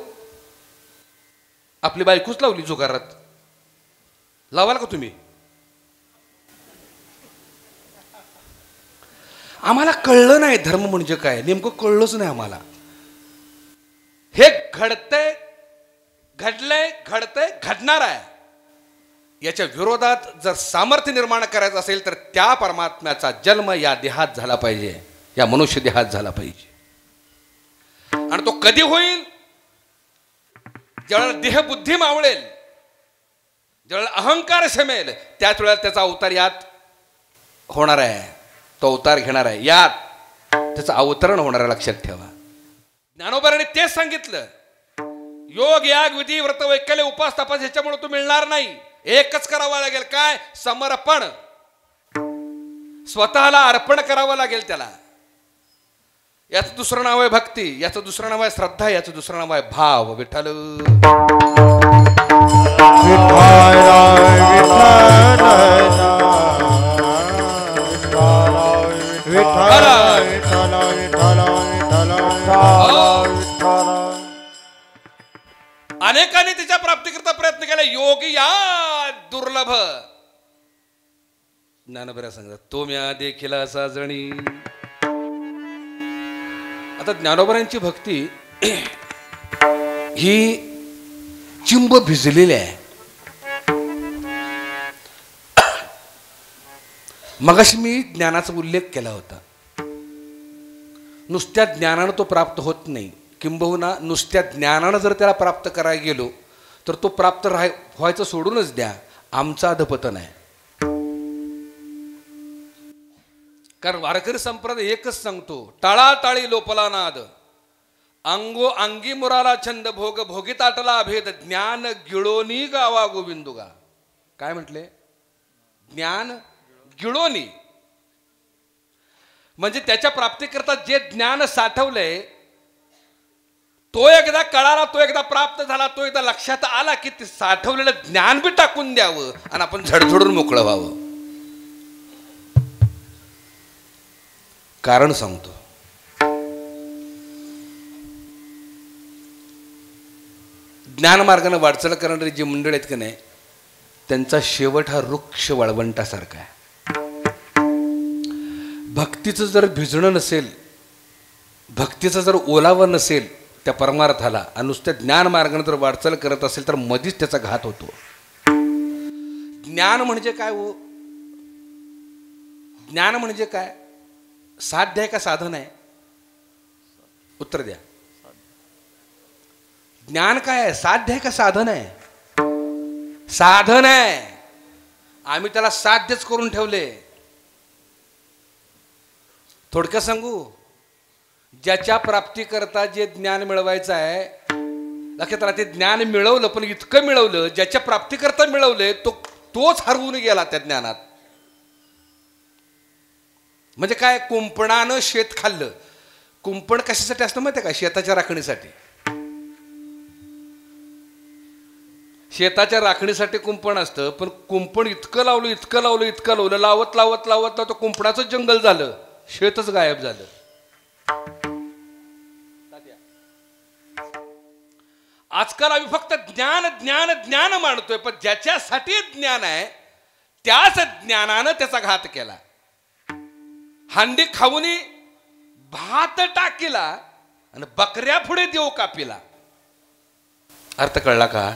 आपली बायकोच लावली जुगारात. लावाल का तुम्ही? आम्हाला कळलं नाही धर्म म्हणजे काय, नेमकं कळलंच नाही आम्हाला. हे घडतंय, घडलंय, घडतंय, घडणार आहे. याच्या विरोधात जर सामर्थ्य निर्माण करायचं असेल तर त्या परमात्म्याचा जन्म या देहात झाला पाहिजे, या मनुष्य देहात झाला पाहिजे. आणि तो कधी होईल? ज्यावेळेला देहबुद्धी मावळेल, ज्यावेळेला अहंकार शमेल, त्याच वेळेला त्याचा अवतार यात होणार आहे. तो अवतार घेणार आहे, यात त्याचं अवतरण होणार आहे. लक्षात ठेवा. ज्ञानोबाने तेच सांगितलं. योग, याग, विधी, व्रत, वैकल्य, उपास, तपास ह्याच्यामुळे तो मिळणार नाही. एकच करावं लागेल. काय? समर्पण. स्वतःला अर्पण करावं लागेल त्याला. याचं दुसरं नाव आहे भक्ती, याचं दुसरं नाव आहे श्रद्धा, याचं दुसरं नाव आहे भाव. विठ्ठल अनेकांनी तिच्या प्राप्तीकरता प्रयत्न केला. योगी या दुर्लभ. ज्ञानोबा सांगतात, तो म्या देखील असा जणी. आता ज्ञानोबांची भक्ती ही चिंब भिजलेली आहे. मगाशी मी ज्ञानाचा उल्लेख केला होता. नुसत्या ज्ञानानं तो प्राप्त होत नाही. किंबहुना नुसत्या ज्ञानानं जर त्याला प्राप्त करायला गेलो तर तो प्राप्त व्हायचं सोडूनच द्या, आमचा अधपतन आहे. कारण वारकरी संप्रदाय एकच सांगतो, टाळाटाळी लोपला नाद, अंगो अंगी मुराला छंद, भोग भोगी ताटला भेद, ज्ञान गिळोनी गावा गोविंदुगा. काय म्हटले? ज्ञान गिळोनी. म्हणजे त्याच्या प्राप्तीकरता जे ज्ञान साठवलंय तो एकदा कळाला, तो एकदा प्राप्त झाला, तो एकदा लक्षात आला की ते साठवलेलं ज्ञान बी टाकून द्यावं आणि आपण झडझडून मोकळं व्हावं. कारण सांगतो. ज्ञानमार्गाने वाटचाल करणारी जी मंडळ आहेत की नाही, त्यांचा शेवट हा वृक्ष वाळवंटासारखा आहे. भक्तीचं जर भिजणं नसेल, भक्तीचा जर ओलावा नसेल त्या परमार्थाला, आणि नुसत्या ज्ञान मार्गाने जर वाटचाल करत असेल तर मधीच त्याचा घात होतो. ज्ञान म्हणजे काय हो? ज्ञान म्हणजे काय? साध्य आहे का साधन आहे? उत्तर द्या. ज्ञान काय आहे? साध्य आहे का साधन आहे? साधन आहे. आम्ही त्याला साध्यच करून ठेवले. थोडक्यात सांगू, ज्याच्या प्राप्तीकरता जे ज्ञान मिळवायचं आहे, लक्षात राहा, ते ज्ञान मिळवलं, पण इतकं मिळवलं, ज्याच्या प्राप्तीकरता मिळवले तोच हरवून गेला त्या ज्ञानात. म्हणजे काय? कुंपणानं शेत खाल्लं. कुंपण कशासाठी असतं माहिती आहे का? शेताच्या राखणीसाठी. शेताच्या राखणीसाठी कुंपण असतं, पण कुंपण इतकं लावलं, इतकं लावलं, इतकं लावलं, लावत लावत लावत लावत कुंपणाचं जंगल झालं, शेतच गायब झालं. आजकाल आम्ही फक्त ज्ञान ज्ञान ज्ञान मानतोय, पण ज्याच्यासाठी ज्ञान आहे त्याच ज्ञानानं त्याचा घात केला. हांडी खाऊनी भात टाकीला आणि बकऱ्या पुढे देव कापिला. अर्थ कळला का?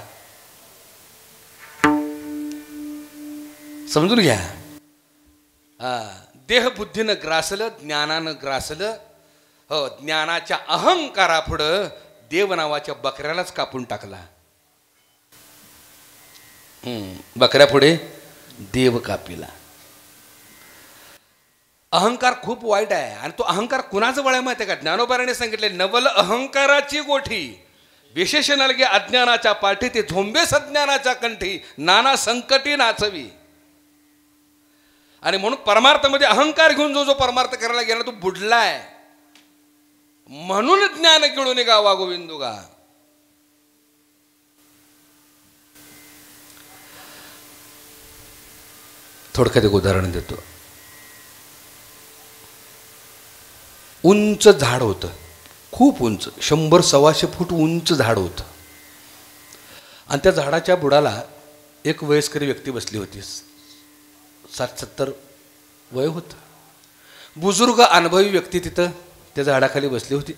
समजून घ्या. देहबुद्धीनं ग्रासलं, ज्ञानानं ग्रासलं. हो, ज्ञानाच्या अहंकारापुढं देव नावाच्या बकऱ्यालाच कापून टाकला. बकऱ्यापुढे देव कापिला. अहंकार खूप वाईट आहे. आणि तो अहंकार कुणाचं बळ आहे माहिती आहे का? ज्ञानोबाराने सांगितले, नवल अहंकाराची गोठी विशेषण लगे अज्ञानाच्या पाठी, ते झोंबे सज्ञानाच्या कंठी नाना संकटी नाचवी. आणि म्हणून परमार्थामध्ये अहंकार घेऊन जो परमार्थ करायला गेला तो बुडलाय. म्हणून ज्ञान गिळून गावा गोविंदुगा. थोडक्यात एक उदाहरण देतो. उंच झाड होतं, खूप उंच, 100-125 फूट उंच झाड होतं. आणि त्या झाडाच्या बुडाला एक वयस्कर व्यक्ती बसली होती. 60-70 वय होतं. बुजुर्ग अनुभवी व्यक्ती तिथं त्या झाडाखाली बसली होती.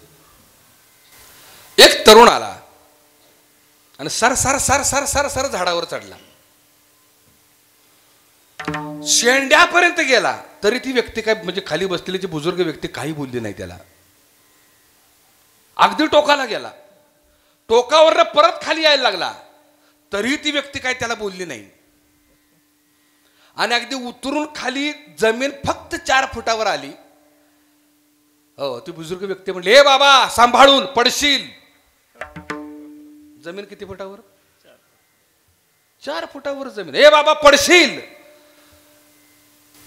एक तरुण आला आणि sir sir sir sir sir sir झाडावर चढला. शेंड्यापर्यंत गेला तरी ती व्यक्ती काय, म्हणजे खाली बसलेली जी बुजुर्ग व्यक्ती काही बोलली नाही त्याला. अगदी टोकाला गेला, टोकावर परत खाली यायला लागला तरी ती व्यक्ती काय त्याला बोलली नाही. आणि अगदी उतरून खाली जमीन फक्त 4 फुटावर आली. हो, ती बुजुर्ग व्यक्ती म्हणली, ए बाबा सांभाळून पडशील. जमीन किती फुटावर? 4 फुटावर जमीन. ए बाबा पडशील.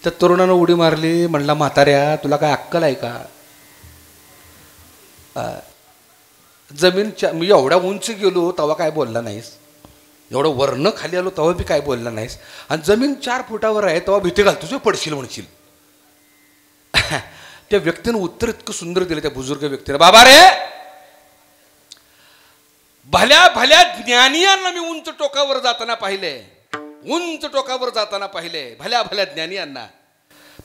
त्या तरुणानं उडी मारली. म्हणला, म्हाताऱ्या तुला काय अक्कल आहे का? जमीन मी एवढ्या उंच गेलो तेव्हा काय बोलला नाहीस, एवढं वरनं खाली आलो तेव्हा बी काय बोलला नाहीस, आणि जमीन 4 फुटावर आहे तेव्हा भीती घालतो जो पडशील म्हणशील. त्या व्यक्तीनं उत्तर इतकं सुंदर दिलं त्या बुजुर्ग व्यक्तीला, बाबा रे, भल्या भल्या ज्ञानियांना मी उंच टोकावर जाताना पाहिले, उंच टोकावर जाताना पाहिले भल्या भल्या ज्ञानियांना,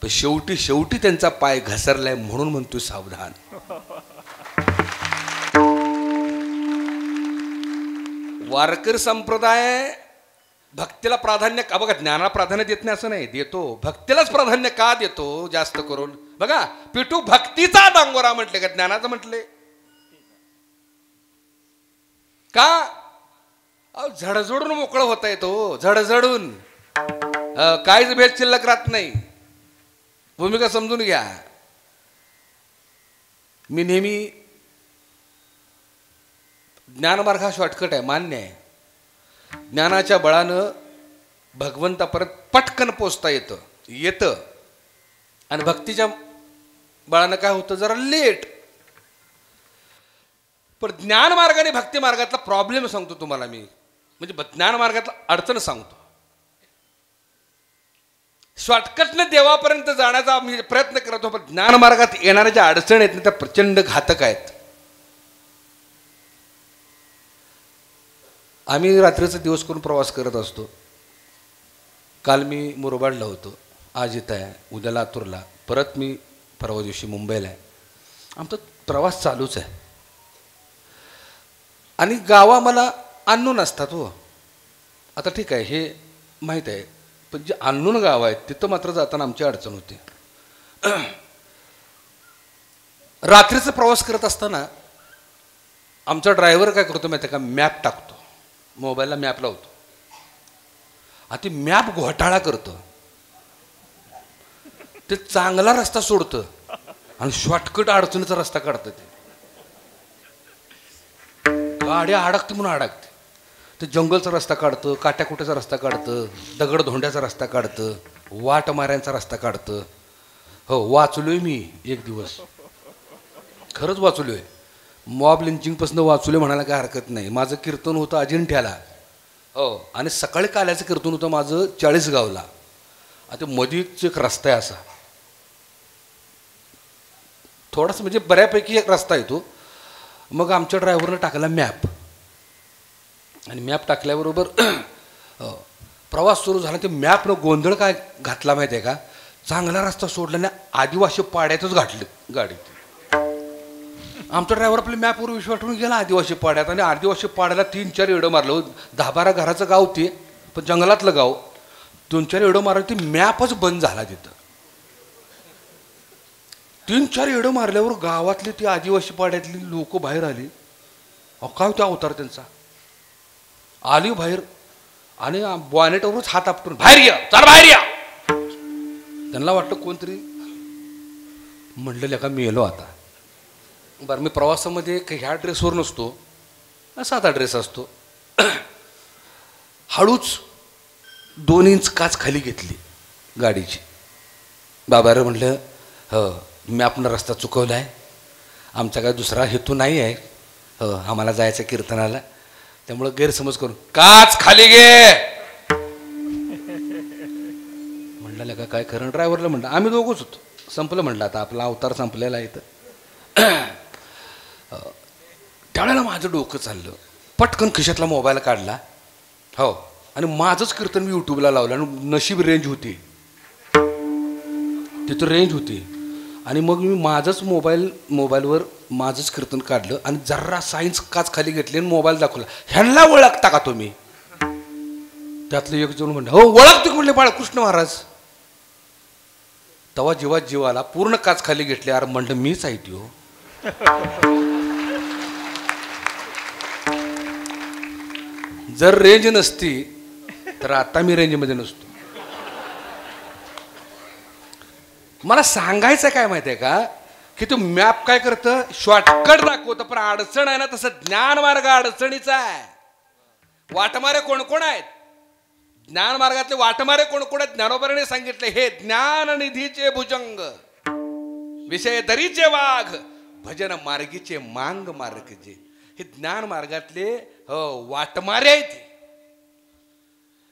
पण शेवटी शेवटी त्यांचा पाय घसरलाय म्हणून म्हणतोय सावधान. वारकरी संप्रदाय भक्तीला प्राधान्य का, बघा ज्ञानाला प्राधान्य देत नाही असं नाही, देतो, भक्तीलाच प्राधान्य का देतो जास्त करून. बघा पिटू भक्तीचा डांगोरा म्हटले का ज्ञानाचं म्हटले का? झडझडून मोकळं होता येतो, झडझडून काहीच भेद शिल्लक राहत नाही. भूमिका समजून घ्या. मी नेहमी ज्ञानमार्ग हा शॉर्टकट आहे, मान्य आहे. ज्ञानाच्या बळानं भगवंतापर्यंत पटकन पोचता येतं आणि भक्तीच्या बळानं काय होतं, जरा लेट. पण ज्ञान मार्गाने भक्ती मार्गातला प्रॉब्लेम सांगतो तुम्हाला मी, म्हणजे ज्ञान मार्गातला अडचण सांगतो. शॉर्टकटने देवापर्यंत जाण्याचा मी प्रयत्न करतो, पण ज्ञान मार्गात येणाऱ्या ज्या अडचणी आहेत ना त्या प्रचंड घातक आहेत. आम्ही रात्रीचा दिवस करून प्रवास करत असतो. काल मी मुरबाडला होतो, आज इथं आहे, उद्या लातूरला, परत मी परवा दिवशी मुंबईला आहे. आमचा प्रवास चालूच आहे. आणि गावा मला अननोन असतात हो. आता ठीक आहे हे माहीत आहे, पण जे अननोन गाव आहेत तिथं मात्र जाताना आमची अडचण होते. रात्रीचा प्रवास करत असताना आमचा ड्रायव्हर काय करतो माहिती आहे का, मॅप टाकतो, मोबाईलला मॅप लावतो, आणि ते मॅप घोटाळा करतं. ते चांगला रस्ता सोडतं आणि शॉर्टकट अडचणीचा रस्ता काढतं. ते गाड्या अडकते म्हणून अडकते. ते जंगलचा रस्ता काढतं, काट्याकुट्याचा रस्ता काढतं, दगड धोंड्याचा रस्ता काढतं, वाट माऱ्यांचा रस्ता काढतं. हो, वाचलोय मी एक दिवस, खरंच वाचलोय. मॉब लिंचिंगपासून वाचलोय म्हणायला काय हरकत नाही. माझं कीर्तन होतं अजिंठ्याला, हो, आणि सकाळी काल्याचं कीर्तन होतं माझं 40गावला. आता मधीच एक रस्ता आहे असा, थोडासा म्हणजे बऱ्यापैकी एक रस्ता येतो. मग आमच्या ड्रायव्हरनं टाकला मॅप, आणि मॅप टाकल्याबरोबर प्रवास सुरू झाला. ते मॅपनं गोंधळ काय घातला माहिती आहे का, चांगला रस्ता सोडल्याने आदिवासी पाड्यातच घातले गाडी. आमचा ड्रायव्हर आपल्या मॅपवर विश्वास ठेवून गेला आदिवासी पाड्यात, आणि आदिवासी पाड्याला 3-4 एडं मारलं. 10-12 घराचं गाव ते, पण जंगलातलं गाव. 2-4 एडं मारलं, ते मॅपच बंद झाला तिथं. 3-4 येडं मारल्यावर गावातली ती आदिवासी पाड्यातली लोक बाहेर आली. अहो काय होता अवतार त्यांचा. आली बाहेर आणि बॉनेटवरच हात आपटून बाहेर या, चला बाहेर या. त्यांना वाटलं कोणतरी. म्हणलं का मी येलो आता. बरं मी प्रवासामध्ये ह्या ड्रेसवर नसतो, साधा ड्रेस असतो. हळूच 2 इंच काच खाली घेतली गाडीची. बाबारे म्हटलं हो मी आपण रस्ता चुकवला आहे, आमचा काय दुसरा हेतू नाही आहे, हो आम्हाला जायचं कीर्तनाला, त्यामुळं गैरसमज करून काच खाली घे म्हणलं. का काय खरं ड्रायव्हरला म्हणलं आम्ही दोघंच होतो. संपलं म्हणलं आता आपला अवतार संपलेला आहे. तर त्यावेळेला माझं डोकं चाललं. पटकन खिशातला मोबाईल काढला. हो आणि माझंच कीर्तन मी यूट्यूबला लावलं आणि नशीब रेंज होती तिथं, रेंज होती. आणि मग मी माझंच मोबाईलवर माझंच कीर्तन काढलं आणि जरा सायन्स काच खाली घेतली आणि मोबाईल दाखवला. ह्यांना ओळखता का तुम्ही. त्यातलं एक जण म्हणलं हो ओळखतो म्हणले बाळकृष्ण महाराज. तेव्हा जेव्हा जीवाला पूर्ण काच खाली घेतली. अरे म्हणलं मीच आहे त्यो. जर रेंज नसती तर आता मी रेंजमध्ये नसतो. मला सांगायचं काय माहिती आहे का की तो मॅप काय करतं शॉर्टकट दाखवतं, पण अडचण आहे ना तसं ज्ञान मार्ग अडचणीचा आहे. वाटमारे कोण कोण आहेत. ज्ञान मार्गातले वाटमारे कोण कोण आहेत. ज्ञानोबाने सांगितले हे ज्ञान निधीचे भुजंग, विषय दरीचे वाघ, भजन मार्गीचे मांग मार्गजे. हे ज्ञान मार्गातले वाटमारे आहेत.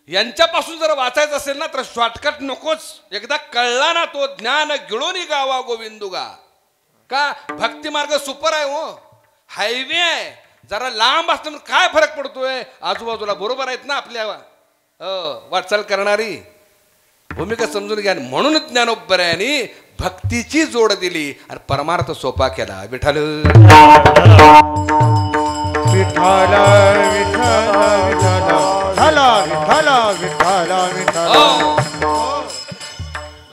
यांच्यापासून जर वाचायचं असेल ना तर शॉर्टकट नकोच. एकदा कळला ना तो ज्ञान गिळोनी गावा गोविंदुगा. का भक्ती मार्ग सुपर आहे हो, हायवे आहे. जरा लांब असतं काय फरक पडतोय. आजूबाजूला बरोबर आहेत ना आपल्या वाटचाल करणारी. भूमिका समजून घ्या. म्हणून ज्ञानोबरायांनी भक्तीची जोड दिली आणि परमार्थ सोपा केला. विठ्ठल विठ्ठल विठ्ठल विठ्ठल.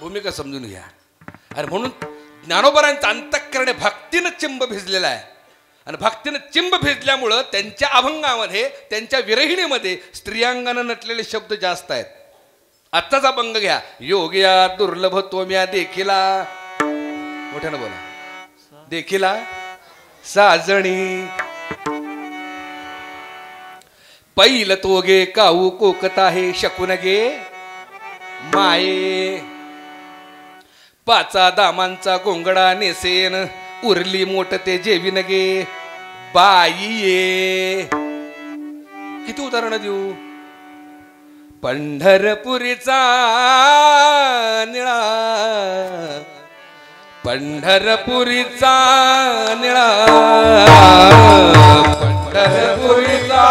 भूमिका समजून घ्या. आणि म्हणून ज्ञानोबरांचं अंतःकरणे भक्तीनं चिंब भिजलेला आहे. आणि भक्तीनं चिंब भिजल्यामुळं त्यांच्या अभंगामध्ये त्यांच्या विरहिणीमध्ये स्त्रियांगानं नटलेले शब्द जास्त आहेत. आत्ताचा अभंग घ्या. योग्या दुर्लभ तोम्या देखिला, मोठ्यानं बोला, देखिला साजणी पैल तोगे काऊ कोकता हे शकून गे माये. पाचा दामांचा गोंगडा नेसेन उरली मोठ ते जेवीन गे बाई ये. किती उदाहरणं देऊ. पंढरपुरीचा निळा, पंढरपुरीचा निळा, पंढरपुरीचा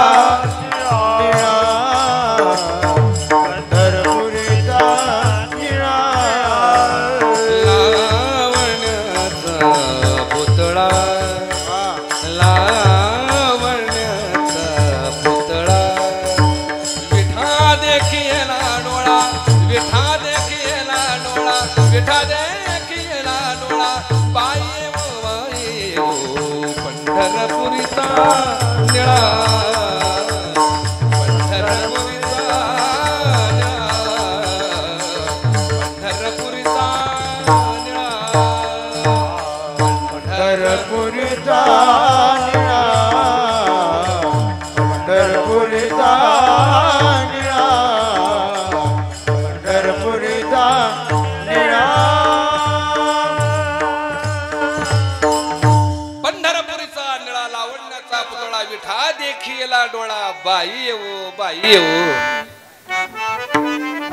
बाई येऊ बाई येऊ.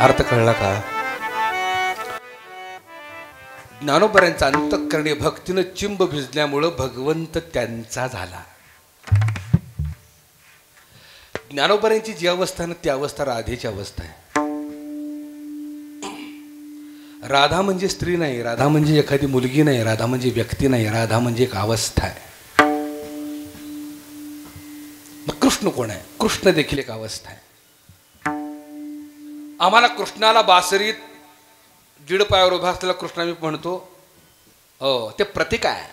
अर्थ कळला का. ज्ञानोबरांचा अंतःकरणी भक्तीनं चिंब भिजल्यामुळं भगवंत त्यांचा झाला. ज्ञानोबरांची जी अवस्था ना ती अवस्था राधेची अवस्था आहे. राधा म्हणजे स्त्री नाही, राधा म्हणजे एखादी मुलगी नाही, राधा म्हणजे व्यक्ती नाही, राधा म्हणजे एक अवस्था आहे. मग कृष्ण कोण आहे. कृष्ण देखील एक अवस्था आहे. आम्हाला कृष्णाला बासरीत दीड पायावर उभा असलेला कृष्ण मी म्हणतो हो, ते प्रतीक आहे,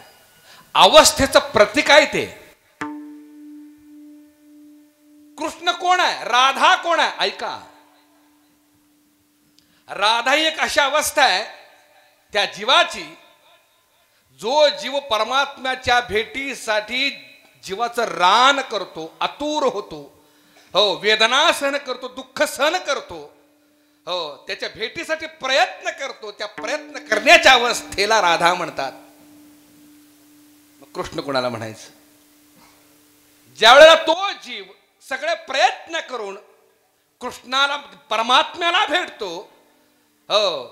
अवस्थेचं प्रतीक आहे ते. कृष्ण कोण आहे, राधा कोण आहे? ऐका, राधा ही एक अशी अवस्था आहे त्या जीवाची, जो जीव परमात्म्याच्या भेटीसाठी जीवाचं रान करतो, आतुर होतो, हो, वेदना सहन करतो, दुःख सहन करतो, हो, त्याच्या भेटीसाठी प्रयत्न करतो. त्या प्रयत्न करण्याच्या अवस्थेला राधा म्हणतात. मग कृष्ण कोणाला म्हणायचं? ज्या वेळेला तो जीव सगळे प्रयत्न करून कृष्णाला, परमात्म्याला भेटतो, हो,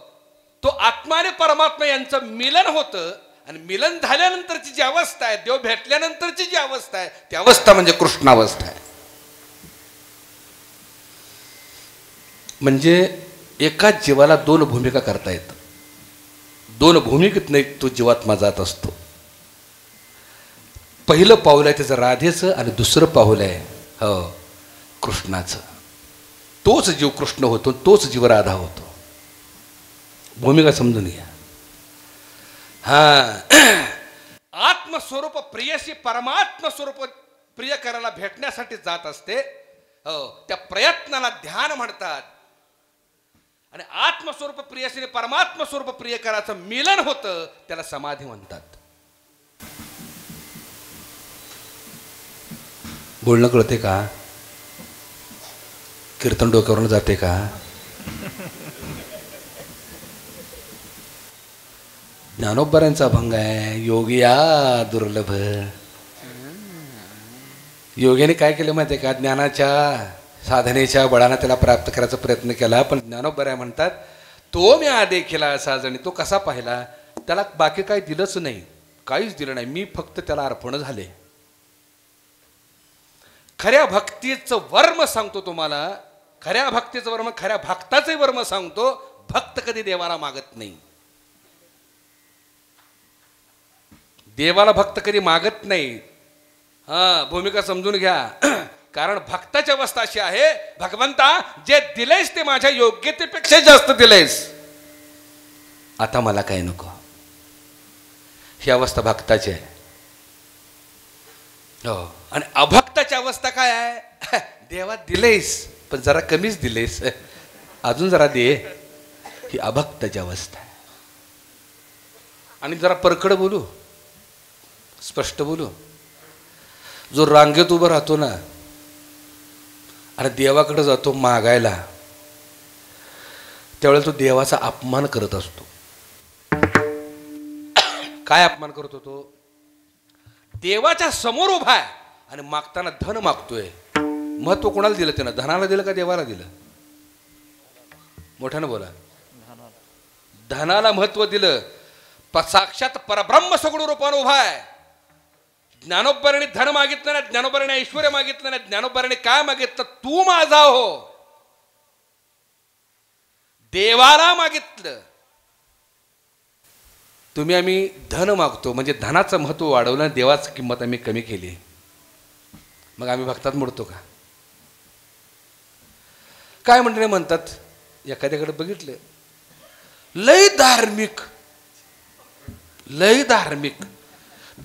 तो आत्मा आणि परमात्मा यांचं मिलन होतं. आणि मिलन झाल्यानंतरची जी अवस्था आहे, देव भेटल्यानंतरची जी अवस्था आहे, ती अवस्था म्हणजे कृष्णावस्था आहे. म्हणजे एकाच जीवाला दोन भूमिका करता येतात. दोन भूमिकेत नाही तो जीवात्मा जात असतो. पहिलं पाऊल आहे त्याचं राधेचं आणि दुसरं पाऊल आहे हो कृष्णाचं. तोच जीव कृष्ण होतो, तोच जीव राधा होतो. भूमिका समजून घ्या. हा, आत्मस्वरूप प्रियशी परमात्म स्वरूप प्रिय करायला भेटण्यासाठी जात असते. हो, त्या प्रयत्नाला ध्यान म्हणतात. आणि आत्मस्वरूप प्रियशीने परमात्म स्वरूप प्रिय करायचं मिलन होतं, त्याला समाधी म्हणतात. बोलणं कळते का? कीर्तन डोक्यावरून जाते का? ज्ञानोबरांचा अभंग आहे, योगिया दुर्लभ. योग्याने काय केलं माहिती आहे का? ज्ञानाच्या साधनेच्या बळाने त्याला प्राप्त करायचा प्रयत्न केला. पण ज्ञानोबराय म्हणतात, तो मी देखीला असा जणी. तो कसा पाहिला? त्याला बाकी काही दिलंच नाही, काहीच दिलं नाही, मी फक्त त्याला अर्पण झाले. खऱ्या भक्तीचं वर्म सांगतो तुम्हाला, खऱ्या भक्तीचं वर्म, खऱ्या भक्ताचे वर्म सांगतो. भक्त कधी देवाला मागत नाही. देवाला भक्त कधी मागत नाही. हा, भूमिका समजून घ्या. कारण भक्ताची अवस्था अशी आहे, भगवंता जे दिलेस ते माझ्या योग्यतेपेक्षा जास्त दिलेस, आता मला काय नको. ही अवस्था भक्ताची आहे. हो, आणि अभक्ताची अवस्था काय आहे? देवा दिलेस पण जरा कमीच दिलेस, अजून जरा दे. ही अभक्ताची अवस्था आहे. आणि जरा परकड बोलू, स्पष्ट बोलू, जो रांगेत उभं राहतो ना आणि देवाकडे जातो मागायला, त्यावेळेला तो देवाचा अपमान करत असतो. काय अपमान करतो तो? देवाच्या समोर उभा आहे आणि मागताना धन मागतोय. महत्व कोणाला दिलं त्यानं? धनाला दिलं का देवाला दिलं? मोठ्यानं बोला. धनाला महत्व दिलं. साक्षात परब्रह्म सगुण रूपाने उभा आहे. ज्ञानोबराने धन मागितलं नाही, ज्ञानोबराने ऐश्वर्य मागितलं नाही. ज्ञानोबराने काय मागितलं? तू माझा हो. देवाला मागितलं. तुम्ही आम्ही धन मागतो म्हणजे धनाचं महत्व वाढवलं, देवाची किंमत आम्ही कमी केली. मग आम्ही भक्तात मोडतो का? काय म्हणतात, एखाद्याकडे बघितलं लय धार्मिक, लय धार्मिक,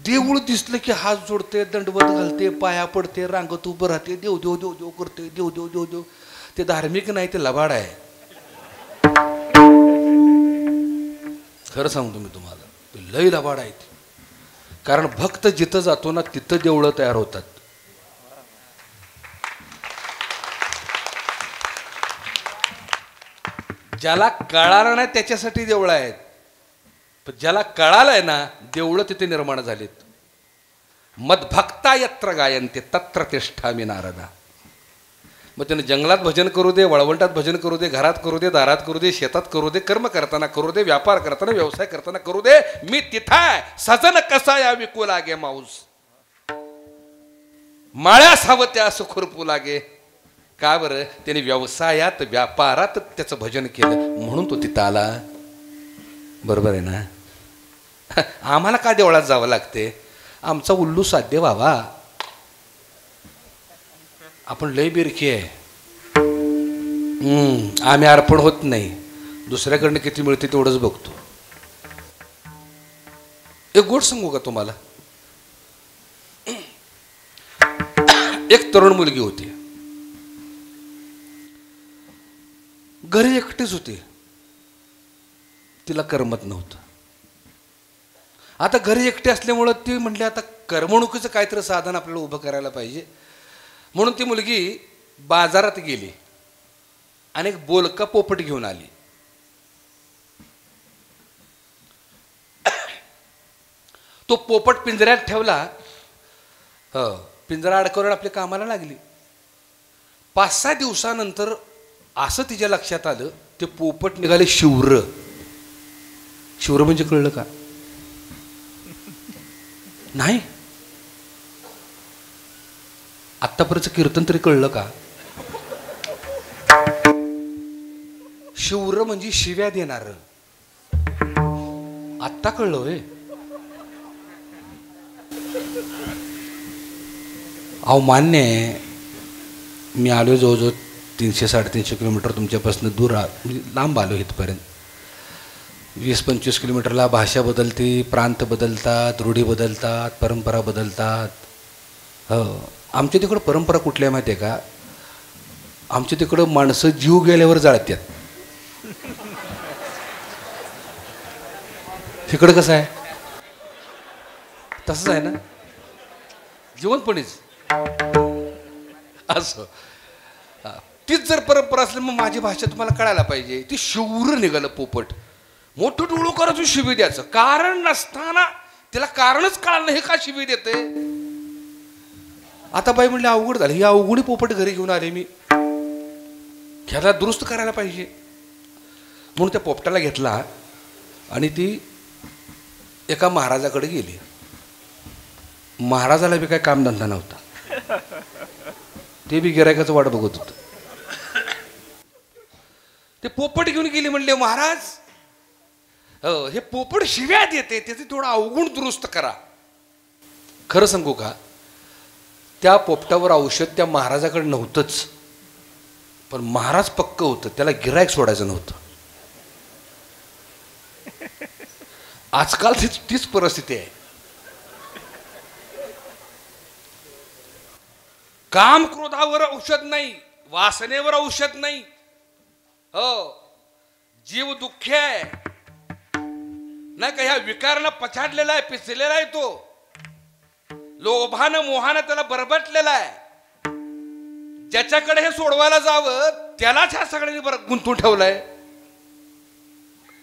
देऊळ दिसलं की हात जोडते, दंडवत घालते, पाया पडते, रांगत उभं राहते, देव देव देव देव करते, देव देव देव देव. ते धार्मिक नाही, ते लबाड आहे. खरं सांगतो मी तुम्हाला, लय लबाड आहे. कारण भक्त जिथं जातो ना तिथं देवळं तयार होतात. ज्याला कळालं नाही त्याच्यासाठी देवळं आहेत, पण ज्याला कळालंय ना देवळं तिथे निर्माण झालीत. मदभक्ता यत्र गायन्ते तत्र तिष्ठामि नारदा. मग त्यानं जंगलात भजन करू दे, वळवंटात भजन करू दे, घरात करू दे, दारात करू दे, शेतात करू दे, कर्म करताना करू दे, व्यापार करताना, व्यवसाय करताना करू दे, मी तिथं आहे. सजन कसा या विकू लागे माऊस, माळ्यास हवं त्या सुखुरपू लागे. का बरं? त्याने व्यवसायात व्यापारात त्याचं भजन केलं म्हणून तो तिथं आला. बरोबर आहे ना? आम्हाला का देवळात जावं लागते? आमचा उल्लू साध्य व्हावा. आपण लय बिरकी आहे. आम्ही अर्पण होत नाही, दुसऱ्याकडनं किती मिळते तेवढंच बघतो. एक गोष्ट सांगू का तुम्हाला. एक तरुण मुलगी होती, घरी एकटीच होती, तिला करमत नव्हतं. आता घरी एकटे असल्यामुळं ती म्हटली आता करमणुकीचं काहीतरी साधन आपल्याला उभं करायला पाहिजे. म्हणून ती मुलगी बाजारात गेली आणि एक बोलका पोपट घेऊन आली. तो पोपट पिंजऱ्यात ठेवला. पिंजरा अडकवून आपल्या कामाला लागली. 5-6 दिवसानंतर असं तिच्या लक्षात आलं, ते पोपट निघाले शिवर. शिवर म्हणजे कळलं का? नाही. आत्तापर्यंत कीर्तन तरी कळलं का? शिवर म्हणजे शिव्या देणार. आत्ता कळलं होय. अहो मान्य आहे, मी आलो जवळजवळ 300-350 किलोमीटर तुमच्यापासून दूर, लांब आलो इथपर्यंत. 20-25 किलोमीटरला भाषा बदलते, प्रांत बदलतात, रूढी बदलतात, परंपरा बदलतात. आमच्या तिकडं परंपरा कुठल्या माहिती आहे का? आमच्या तिकडं माणसं जीव गेल्यावर जाळतात. तिकडं कसं आहे? तसंच आहे ना, जिवंतपणीच असं. तीच जर परंपरा असली मग माझी भाषा तुम्हाला कळायला पाहिजे. ती शिवर निघालं पोपट, मोठं डोळं करायचं शिवी द्यायचं, कारण नसताना तिला कारणच कळालं नाही, हे का शिवी देते. आता बाई म्हणले अवघड झालं, ही अवघडी पोपट घरी घेऊन आले मी, ह्याला दुरुस्त करायला पाहिजे. म्हणून त्या पोपटाला घेतला आणि ती एका महाराजाकडे गेली. महाराजाला बी काय कामधंदा नव्हता, ते बी गिरायकाचं वाट बघत होतं. ते पोपट घेऊन गेली. म्हणले महाराज, हे पोपट शिव्या देते, त्याचे थोडं अवगुण दुरुस्त करा. खरं सांगू का, त्या पोपटावर औषध त्या महाराजाकडे नव्हतंच, पण महाराज पक्क होतं, त्याला गिरायक सोडायचं नव्हतं. आजकाल तीच परिस्थिती आहे. काम क्रोधावर औषध नाही, वासनेवर औषध नाही. जीव दुःखी आहे नाही का, ह्या विकारानं पछाडलेला आहे, पिचलेला आहे तो. लोभानं मोहानं त्याला बरबटलेला आहे. ज्याच्याकडे हे सोडवायला जावं त्यालाच ह्या सगळ्यांनी बरं गुंतून ठेवलंय.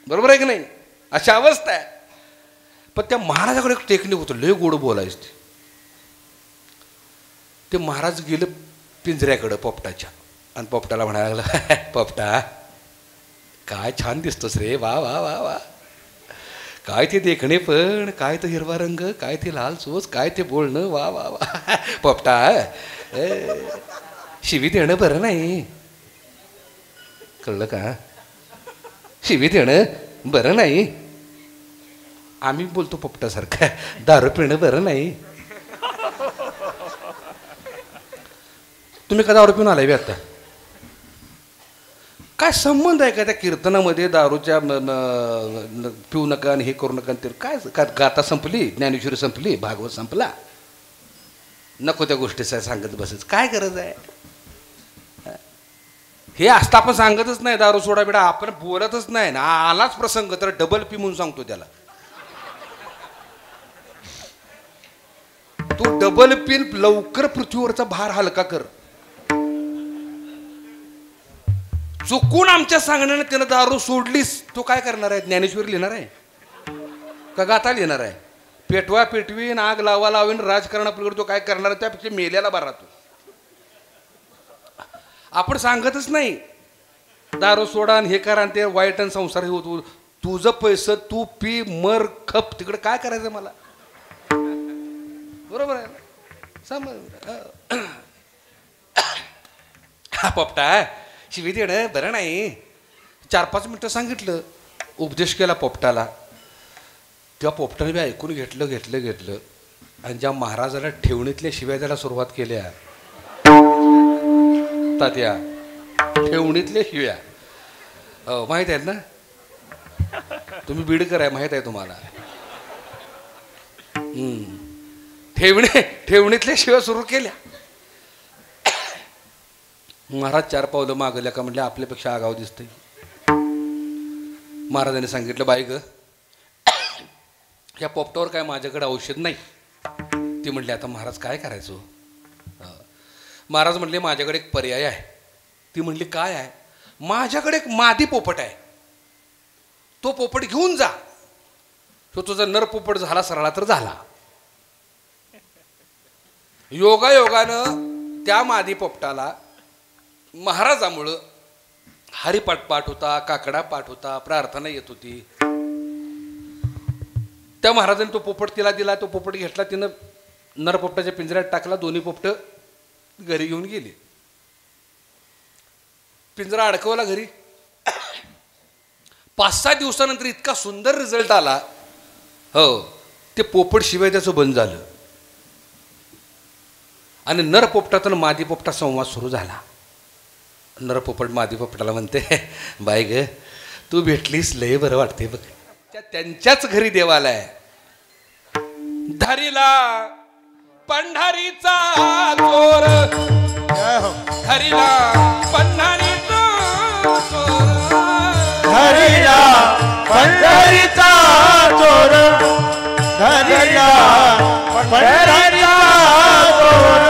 बरोबर आहे की नाही? अशी अवस्था आहे. पण त्या महाराजाकडे एक टेक्निक होतं, लय गोड बोलायचं. ते महाराज गेले पिंजऱ्याकडं पोपटाच्या, आणि पोपटाला म्हणायला लागला, पोपटा काय छान दिसतोस रे, वा वा वा वा, काय ते देखणे, पण काय तो हिरवा रंग, काय ते लाल चोच, काय ते बोलणं, वा वा वा. पोपटा शिवी देणं बरं नाही, कळलं का? शिवी देणं बरं नाही. आम्ही बोलतो पोपटासारखं, दारू पिणं बरं नाही. तुम्ही का दारू पिऊन आलाय बी आता? काय संबंध आहे का त्या कीर्तनामध्ये दारूच्या पिऊ नका आणि हे करू नका? ते काय गाथा संपली, ज्ञानेश्वरी संपली, भागवत संपला, नको त्या गोष्टी सांगत बसच काय गरज आहे? हे असतं आपण सांगतच नाही दारू सोडा बिडा, आपण बोलतच नाही ना. आलाच प्रसंग तर डबल पी म्हणून सांगतो त्याला. तू डबल पिन लवकर पृथ्वीवरचा भार हलका कर. चुकून आमच्या सांगण्याने त्यानं दारू सोडलीस, तो काय करणार आहे? ज्ञानेश्वरी लिहिणार आहे का गाथा लिहिणार आहे? पेटवा पेटवीन, आग लावा लावीन, राजकारणापलीकडे तो काय करणार आहे? त्यापेक्षा मेल्याला बरा तो. आपण सांगतच नाही दारू सोडा आणि हे करा आणि ते वाईट आणि संसार हे होतो. तुझं पैसे तू पी, मर, खप, तिकडे काय करायचं मला? बरोबर आहे ना? हा पोपटा शिवी देणं बरं नाही. 4-5 मिनटं सांगितलं, उपदेश केला पोपटाला. त्या पोपटाने बी ऐकून घेतलं आणि ज्या महाराजाला ठेवणीतल्या शिव्या द्यायला सुरुवात केल्या, तात्या ठेवणीतल्या शिव्या माहीत आहेत ना? तुम्ही बीडकर आहे, माहीत आहे तुम्हाला. ठेवणीतल्या शिव्या सुरू केल्या. महाराज 4 पावलं मागल्या का म्हटलं आपल्यापेक्षा आगाव दिसतंय. महाराजांनी सांगितलं बाई ग या पोपटावर काय माझ्याकडे औषध नाही. ती म्हटली आता महाराज काय करायचं. महाराज म्हटले माझ्याकडे एक पर्याय आहे. ती म्हटली काय आहे. माझ्याकडे एक मादी पोपट आहे तो पोपट घेऊन जा. तो तुझा नर पोपट झाला सरळा तर झाला. योगायोगानं त्या मादी पोपटाला महाराजामुळं हरिपाठ पाठ होता, काकडा पाठ होता, प्रार्थना येत होती. त्या महाराजांनी तो पोपट तिला दिला. तो पोपट घेतला. तिनं नरपोपटाच्या पिंजऱ्यात टाकला. दोन्ही पोपट घरी घेऊन गेली. पिंजरा अडकवला घरी. 5-6 दिवसानंतर इतका सुंदर रिझल्ट आला. हो ते पोपट शिवाय त्याचं बंद झालं आणि नरपोपटातून मादी पोपटा संवाद सुरू झाला. नरपोपट मादी पोपटाला म्हणते बाई ग तू भेटलीस लय बरं वाटते बघ. त्यांच्याच घरी देवाला आहे. धरिला पंढरीचा चोर धरिला पंढरीचा चोर धरिला पंढरीचा चोर धरिला पंढरीचा चोर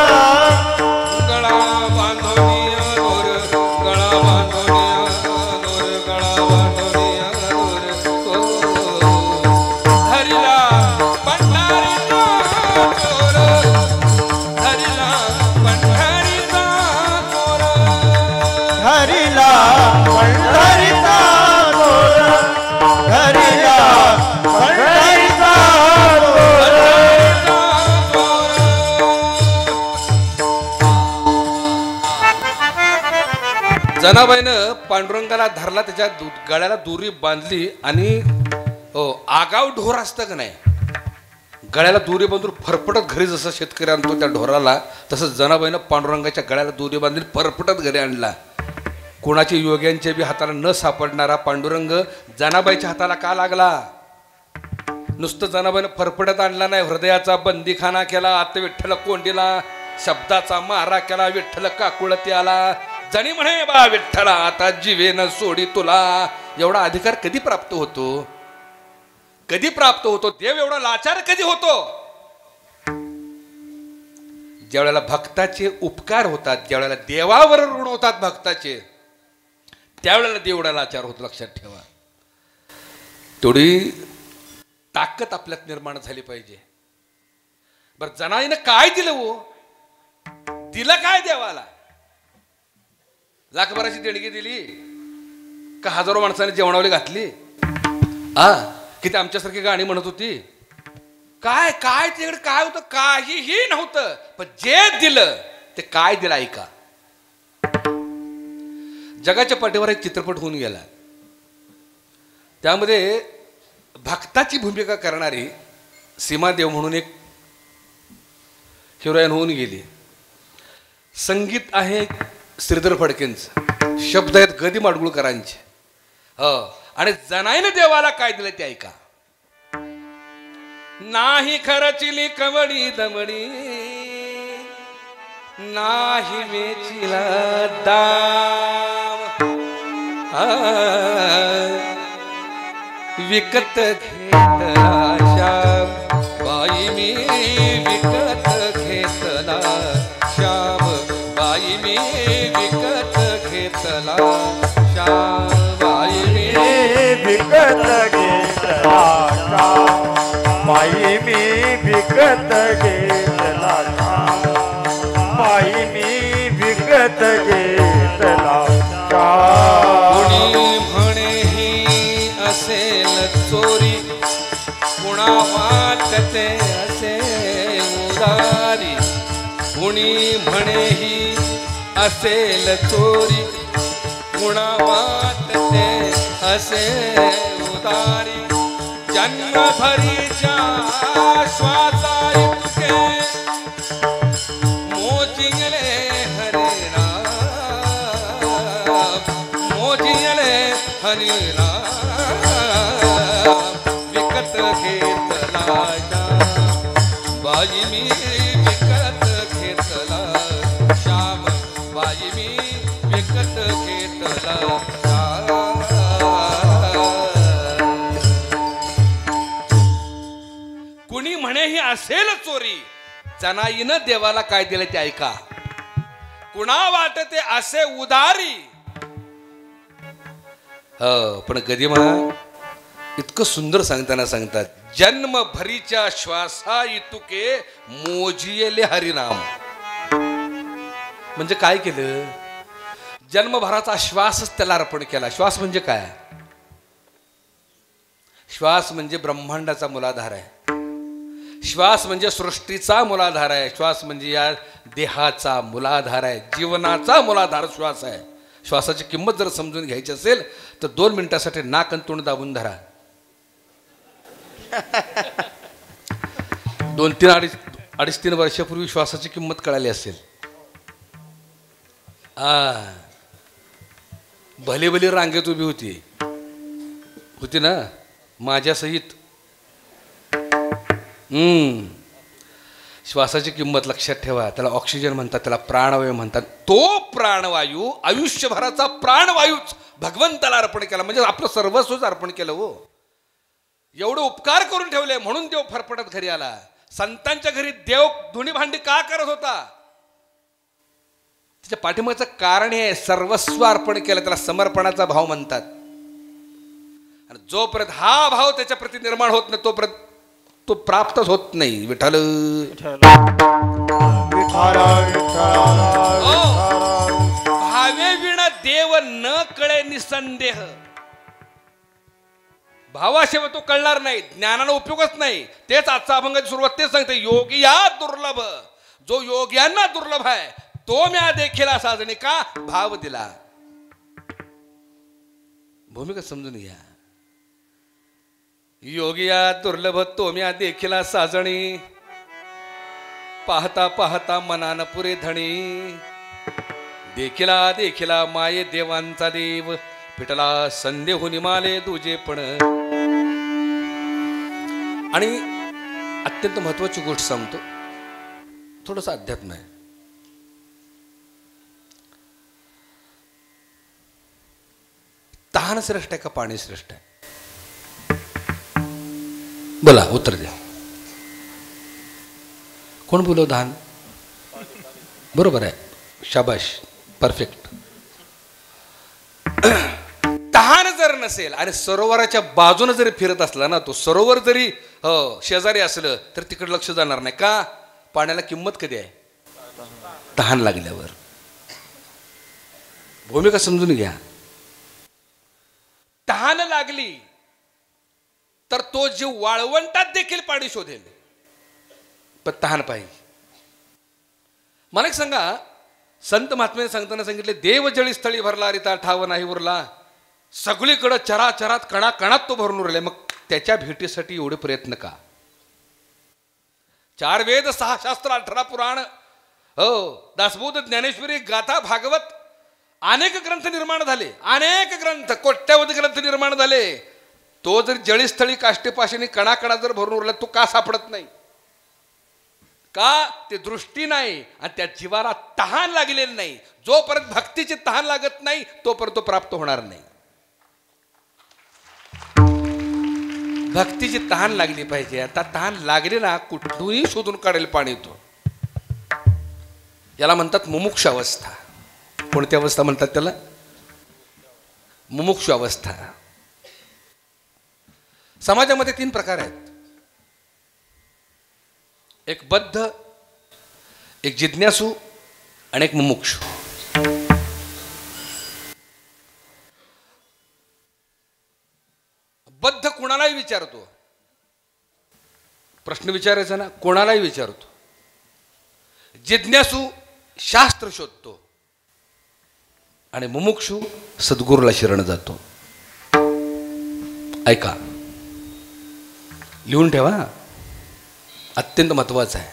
गळा बांधोनिया दोर गळा बांधोनिया दोर गळा बांधोनिया दोर धरिला पंढरीचा चोर धरिला पंढरीचा चोर धरिला पंढरीचा चोर धरिला पंढरीचा चोर. जनाबाईनं पांडुरंगाला धरला. त्याच्या गळ्याला दोरी बांधली आणि आगाव ढोर असतं का नाही गळ्याला दोरी बांधून फरफटत घरी जसं शेतकरी आणतो त्या ढोराला तसं जनाबाईनं पांडुरंगाच्या गळ्याला दोरी बांधली फरफटत घरी आणला. कोणाच्या योग्यांच्या बी हाताला न सापडणारा पांडुरंग जनाबाईच्या हाताला का लागला. नुसतं जनाबाईनं फरफटत आणला नाही. हृदयाचा बंदीखाना केला. आत विठ्ठल कोंडीला शब्दाचा मारा केला. विठ्ठल काकुळती आला. जणी म्हणे बा विठ्ठला आता जीवेन सोडी तुला. एवढा अधिकार कधी प्राप्त होतो. कधी प्राप्त होतो. देव एवढा लाचार कधी होतो. ज्या वेळेला भक्ताचे उपकार होतात ज्यावेळेला देवावर ऋण होतात भक्ताचे त्यावेळेला देव एवढा लाचार होतो. लक्षात ठेवा. तेवढी ताकद आपल्यात निर्माण झाली पाहिजे. बरं जनाईनं काय दिलं हो. दिलं काय देवाला. लाखभराची देणगी दिली का हजारो माणसाने जेवणावली घातली. किती आमच्यासारखी गाणी म्हणत होती. काय काय तिकडे काय होतं. काहीही नव्हतं. पण जे दिलं ते काय दिलं ऐका. जगाच्या पाठीवर एक चित्रपट होऊन गेला. त्यामध्ये भक्ताची भूमिका करणारी सीमादेव म्हणून एक हिरोईन होऊन गेली. संगीत आहे श्रीधर फडकेंचं. शब्द आहेत गदी माडगुळकरांचे. आणि जनाईने देवाला काय दिलं ते ऐका. नाही खरचिली कवडी दमडी नाही वेचिला दाम विकत घेतला श्याम बाई मी विकत घेतला श्याम बाई मी विकत घेतला श्याम बाई मी विकत घेतला श्याम बाई मी विकत घेतला बाई मी विकत घेतला. कोणी म्हणे ही असेल चोरी कुणा वाटते असे उदारी. कोणी म्हणे ही असेल चोरी कुणा वाटते असे उदारी. जन्मभरीच्या श्वासा इतके मोजिंगले हरे राम मोजिंगले हरे राम विकत घेतला श्याम शेत घेतला कुणी म्हणे ही असेल चोरी जनाईनं देवाला काय दिलं ते ऐका कुणा वाटते असे उदारी पण गदिमा इतकं सुंदर सांगतात जन्म भरीच्या श्वासा इतुके मोजियले हरिनाम म्हणजे काय केलं जन्मभराचा श्वासच त्याला अर्पण केला श्वास म्हणजे काय श्वास म्हणजे ब्रह्मांडाचा मूलाधार आहे श्वास म्हणजे सृष्टीचा मूलाधार आहे श्वास म्हणजे या देहाचा मूलाधार आहे जीवनाचा मूलाधार श्वास आहे श्वासाची किंमत जर समजून घ्यायची असेल तर 2 मिनिटासाठी नाक आणि तोंड दाबून धरा 2-3 वर्षापूर्वी श्वासाची किंमत कळाली असेल भली भली रांगेत उभी होती ना माझ्यासहित श्वासाची किंमत लक्षात ठेवा त्याला ऑक्सिजन म्हणतात त्याला प्राणवायू म्हणतात तो प्राणवायू आयुष्यभराचा प्राणवायूच भगवंताला अर्पण केला म्हणजे आपलं सर्वस्वच अर्पण केलं हो एवढे उपकार करून ठेवले म्हणून देव फरफटत घरी आला संतांच्या घरी देव धुणी भांडी का करत होता त्याच्या पाठीमागचं कारण हे सर्वस्व अर्पण केलं त्याला समर्पणाचा भाव म्हणतात आणि जोपर्यंत हा भाव त्याच्या प्रती निर्माण होत नाही तोपर्यंत तो प्राप्तच होत नाही विठ्ठल भावे विना देव न कळे निसंदेह भावाशिवाय तो कळणार नाही ज्ञानाला उपयोगच नाही तेच आजचा अभंगाची सुरुवात तेच सांगते योगिया दुर्लभ जो योग्यांना दुर्लभ आहे तो म्या देखील साजणे का भाव दिला भूमिका समजून घ्या योगिया दुर्लभ तो म्या देखील साजणी पाहता पाहता मनान पुरे धणी देखिला माये देवांचा देव पिटला संदेहून माले तुझे पण आणि अत्यंत महत्वाची गोष्ट सांगतो थोडंसं अध्यात्म आहे तहान श्रेष्ठ आहे का पाणी श्रेष्ठ आहे बोला उत्तर द्या कोण बोलव धान बरोबर आहे शाबाश परफेक्ट तहान जर नसेल आणि सरोवराच्या बाजूने जरी फिरत असला ना तो सरोवर जरी शेजारी असलं तर तिकडे लक्ष जाणार नाही का पाण्याला किंमत कधी आहे तहान लागल्यावर भूमिका समजून घ्या तहान लागली तर तो जीव वाळवंटात देखील पाणी शोधेल पण तहान पाहिजे मला एक सांगा संत महात्म्याने सांगताना सांगितले देव जळी स्थळी भरला रिता ठाव नाही उरला सगळीकडं चराचरात कणाकणात तो भरून उरले मग त्याच्या भेटीसाठी एवढे प्रयत्न का 4 वेद 6 शास्त्र 18 पुराण हो दासबोध ज्ञानेश्वरी गाथा भागवत अनेक ग्रंथ निर्माण झाले अनेक ग्रंथ कोट्यावधी ग्रंथ निर्माण झाले तो जर जळीस्थळी काष्टीपाशीने कणाकणा जर भरून उरला तो का सापडत नाही का ते दृष्टी नाही आणि त्या जीवाला तहान लागलेली नाही जोपर्यंत भक्तीची तहान लागत नाही तोपर्यंत तो प्राप्त होणार नाही भक्तीची तहान लागली पाहिजे आता तहान लागली ना कुठूनही शोधून काढेल पाणी तो याला म्हणतात मुमुक्ष अवस्था कोणती अवस्था म्हणतात त्याला मुमुक्ष अवस्था समाजामध्ये 3 प्रकार आहेत एक बद्ध एक जिज्ञासू आणि एक मुमुक्षु बद्ध कोणालाही विचारतो प्रश्न विचारायचा ना कोणालाही विचारतो जिज्ञासू शास्त्र शोधतो आणि मुमुक्षु सद्गुरूला शरण जातो ऐका लिहून ठेवा अत्यंत महत्वाचं आहे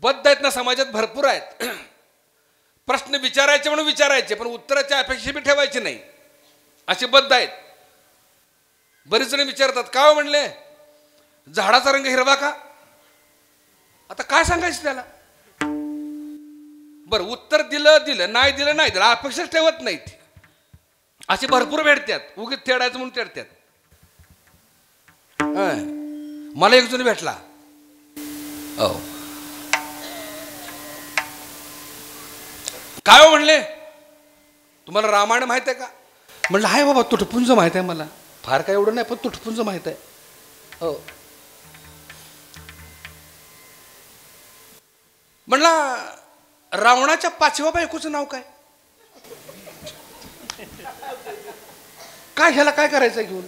बद्ध आहेत ना समाजात भरपूर आहेत प्रश्न विचारायचे म्हणून विचारायचे पण उत्तराच्या अपेक्षा बी ठेवायची नाही असे बद्ध आहेत बरेच जण विचारतात का म्हणले झाडाचा रंग हिरवा का आता काय सांगायचं त्याला बरं उत्तर दिलं नाही दिलं नाही दिलं अपेक्षाच ठेवत नाहीत. असे भरपूर भेटतात उगीच तेडायचं म्हणून तेडतात. मला एक जण भेटला. काय हो म्हणले, तुम्हाला रामायण माहित आहे का? म्हणलं हाय बाबा, तुटपुंज माहित आहे मला, फार काय एवढं नाही पण तुटपुंज माहित आहे. हो म्हणला रावणाच्या 5व्या बायकोचं नाव काय? काय ह्याला काय करायचं घेऊन?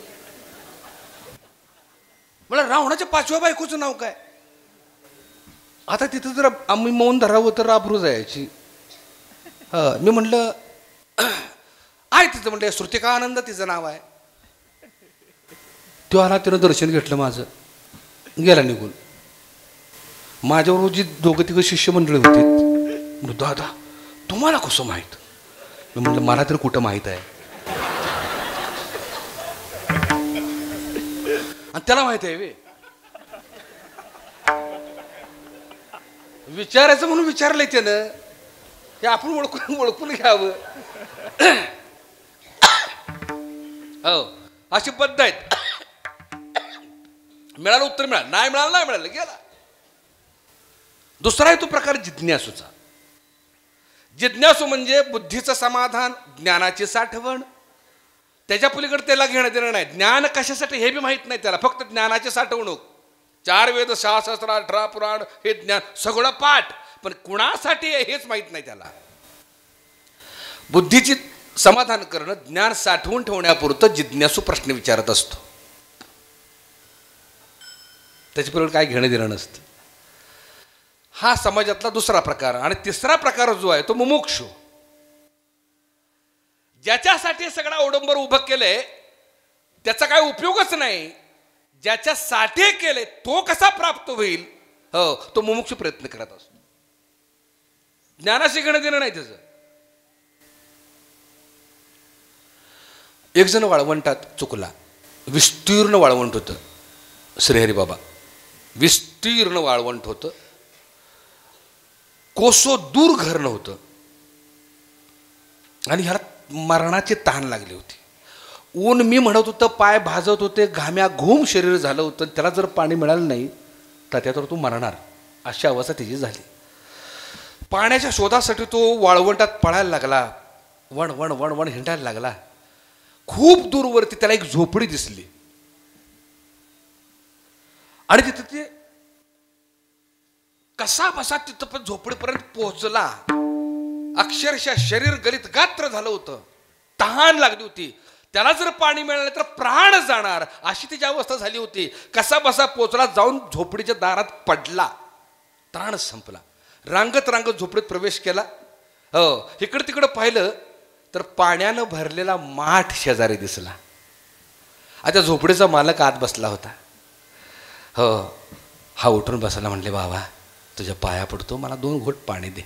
मला रावणाच्या 5व्या बायकोचं नाव काय? आता तिथं जर आम्ही मौन धरावं तर आबरू जायची. मी म्हणलं आहे तिचं, म्हणलं श्रुतिका आनंद तिचं नाव आहे. तो आला, तिनं दर्शन घेतलं माझं, गेला निघून. माझ्याबरोबर जी दोघं तिघं शिष्यमंडळी होती, म्हणलं दादा तुम्हाला कसं माहीत? मी म्हणलं मला तर कुठं माहीत आहे, आणि त्याला माहित आहे वे. विचारायचं म्हणून विचारलंय त्यानं, हे आपण ओळखून घ्यावं. हो अशी पद्धत आहेत. मिळालं उत्तर मिळालं, नाही मिळालं नाही मिळालं गेला. दुसरा आहे तो प्रकार जिज्ञासूचा. जिज्ञासू म्हणजे बुद्धीचं समाधान, ज्ञानाची साठवण. त्याच्या पलीकडे त्याला घेणं देणं नाही. ज्ञान कशासाठी हे बी माहीत नाही त्याला, फक्त ज्ञानाची साठवणूक. 4 वेद 6 शास्त्र 18 पुराण हे ज्ञान सगळं पाठ, पण कुणासाठी हेच माहीत नाही त्याला. बुद्धीची समाधान करणं, ज्ञान साठवून ठेवण्यापुरतं जिज्ञासू प्रश्न विचारत असतो. त्याच्याबरोबर काय घेणं देणं नसतं. हा समाजातला दुसरा प्रकार. आणि तिसरा प्रकार जो आहे तो मुमुक्षु. ज्याच्यासाठी सगळा अवडंबर उभं केलंय त्याचा काय उपयोगच नाही, ज्याच्यासाठी केले तो कसा प्राप्त होईल, हो तो मुमुक्षु प्रयत्न करत असतो. ज्ञानाशी घेणं देणं नाही त्याचं. एक जण वाळवंटात चुकला. विस्तीर्ण वाळवंट होतं श्रीहरी बाबा, विस्तीर्ण वाळवंट होतं. कोसो दूर घर नव्हतं आणि ह्याला मरणाची तहान लागली होती. ऊन मी म्हणत होतं, पाय भाजत होते, घाम्या घूम शरीर झालं होतं. त्याला जर पाणी मिळालं नाही तर त्याच्यावर तो मरणार, अशी अवस्था त्याची झाली. पाण्याच्या शोधासाठी तो वाळवंटात पळायला लागला, वण वण वण वण हिंडायला लागला. खूप दूरवरती त्याला एक झोपडी दिसली आणि तिथं ते कसा बसा तिथं पण झोपडीपर्यंत पोहोचला. अक्षरशः शरीर गलित गात्र झालं होतं, तहान लागली होती. त्याला जर पाणी मिळालं तर प्राण जाणार अशी त्याची अवस्था झाली होती. कसा बसा पोहोचला, जाऊन झोपडीच्या दारात पडला, त्राण संपला. रांगत रांगत झोपडीत प्रवेश केला. हो इकडं तिकडं पाहिलं तर पाण्यानं भरलेला माठ शेजारी दिसला. आता झोपडीचा मालक आत बसला होता. हो हा उठून बसला. म्हणले बाबा तुझ्या पाया पडतो, मला 2 घोट पाणी दे.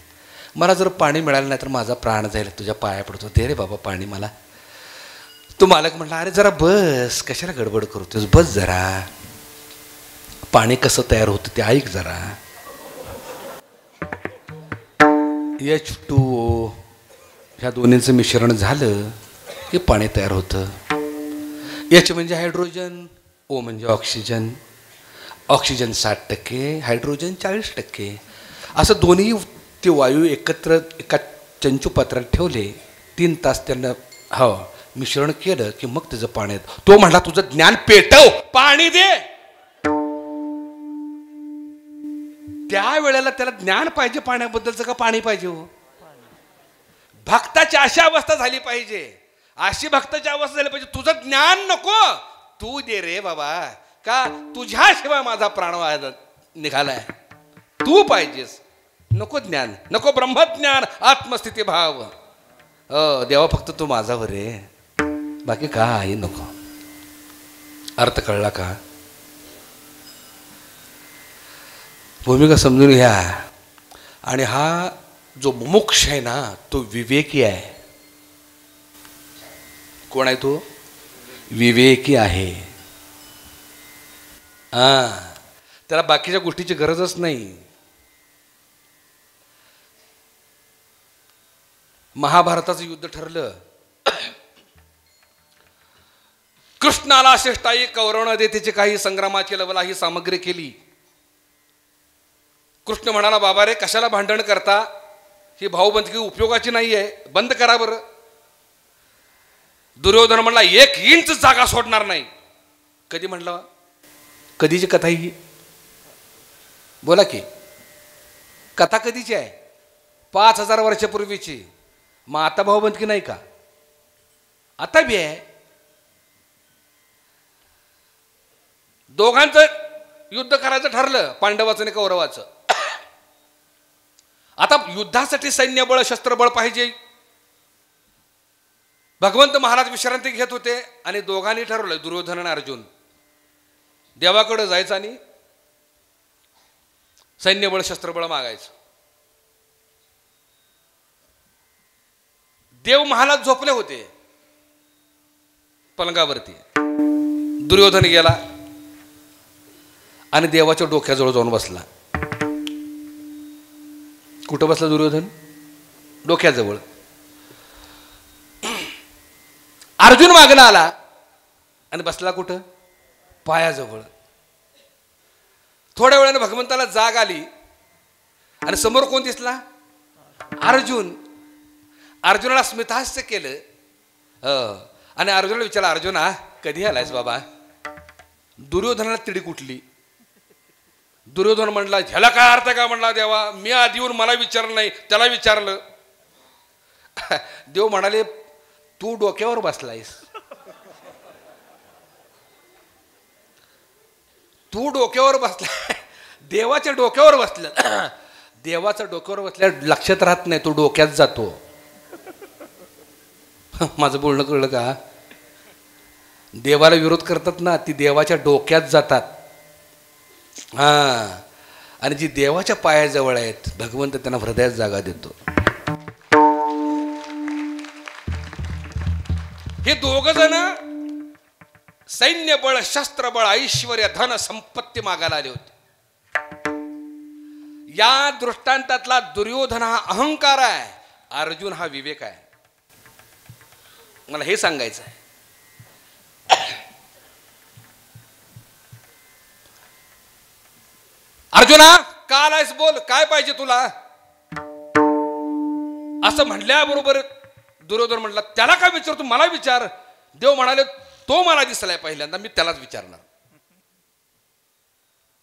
मला जर पाणी मिळालं नाही तर माझा प्राण जाईल, तुझ्या पाया पडतो, दे रे बाबा पाणी मला. तो मालक म्हटला अरे जरा बस, कशाला गडबड करतोस, बस जरा, पाणी कसं तयार होतं ते ऐक जरा. H2O ह्या दोन्हींचं मिश्रण झालं की पाणी तयार होतं. H म्हणजे हायड्रोजन, O म्हणजे ऑक्सिजन. Oxygen 60%, hydrogen 40%. असं दोन्ही ते वायू एकत्र एका चंचुपात्रात ठेवले. 3 तास त्यांना मिश्रण केलं की मग त्याचं पाणी येतं. तो म्हणला तुझं ज्ञान पेटव, पाणी दे. त्या वेळेला त्याला ज्ञान पाहिजे पाण्याबद्दलचं का पाणी पाहिजे? हो भक्ताची अशी अवस्था झाली पाहिजे, अशी भक्ताची अवस्था झाली पाहिजे. तुझं ज्ञान नको, तू दे रे बाबा, का तुझ्याशिवाय माझा प्राण निघालाय, तू पाहिजेस. नको ज्ञान, नको ब्रह्मज्ञान, आत्मस्थिती भाव. देवा फक्त तू माझावर रे, बाकी काही नको. अर्थ कळला का? भूमिका समजून घ्या. आणि हा जो मुमुक्ष आहे ना तो विवेकी आहे. कोण आहे तो? विवेकी आहे. त्याला बाकीच्या गोष्टीची गरजच नाही. महाभारताचं युद्ध ठरलं. कृष्णाला शेष्टाई कौरवनं देतेची काही संग्रामाची लवला ही सामग्री केली. कृष्ण म्हणाला, बाबा रे कशाला भांडण करता, ही भाऊबंदकी उपयोगाची नाही आहे, बंद करा बरं. दुर्योधन म्हणला 1 इंच जागा सोडणार नाही. कधी म्हणला, कधीची कथा ही बोला की, कथा कधीची आहे? 5000 वर्षापूर्वीची. मग आता भाऊबंदकी नाही का? आता बी आहे. दोघांचं युद्ध करायचं ठरलं, पांडवाचं आणि कौरवाचं. आता युद्धासाठी सैन्यबळ शस्त्रबळ पाहिजे. भगवंत महाराज विश्रांती घेत होते आणि दोघांनी ठरवलं, दुर्योधन आणि अर्जुन, देवाकडे जायचं आणि सैन्यबळ शस्त्रबळ मागायचं. देव महाराज झोपले होते पलंगावरती. दुर्योधन गेला आणि देवाच्या डोक्याजवळ जाऊन बसला. कुठं बसला दुर्योधन? डोक्याजवळ. अर्जुन मागणं आला आणि बसला कुठं? पायाजवळ. थोड्या वेळाने भगवंताला जाग आली आणि समोर कोण दिसला? अर्जुन. अर्जुनाला स्मितहास्य केलं आणि अर्जुनाला विचारला, अर्जुना कधी आलायस बाबा? दुर्योधनाला तिडी कुठली. दुर्योधन म्हणला, ह्याला काय अर्थ का? म्हणला, देवा मी आधी येऊन मला विचारलं नाही, त्याला विचारलं. देव म्हणाले, तू डोक्यावर बसलायस, तू डोक्यावर बसलाय. देवाच्या डोक्यावर बसलं. देवाच्या डोक्यावर बसल्या लक्षात राहत नाही, तो डोक्यात जातो. माझं बोलणं कळलं का? देवाला विरोध करतात ना, ती देवाच्या डोक्यात जातात. आणि जी देवाच्या पायाजवळ आहेत भगवंत त्यांना हृदयात जागा देतो. हे दोघ जण सैन्यबळ शस्त्रबळ ऐश्वर्य धन संपत्ती मागायला आले होते. या दृष्टांतातला दुर्योधन हा अहंकार आहे, अर्जुन हा विवेक आहे. मला हे सांगायचं आहे. अर्जुना काल आहेस, बोल काय पाहिजे तुला? असं म्हणल्याबरोबर दुर्योधन म्हटला, त्याला काय विचारतो, मला विचार. देव म्हणाले, तो मला दिसलाय पहिल्यांदा, मी त्यालाच विचारणार.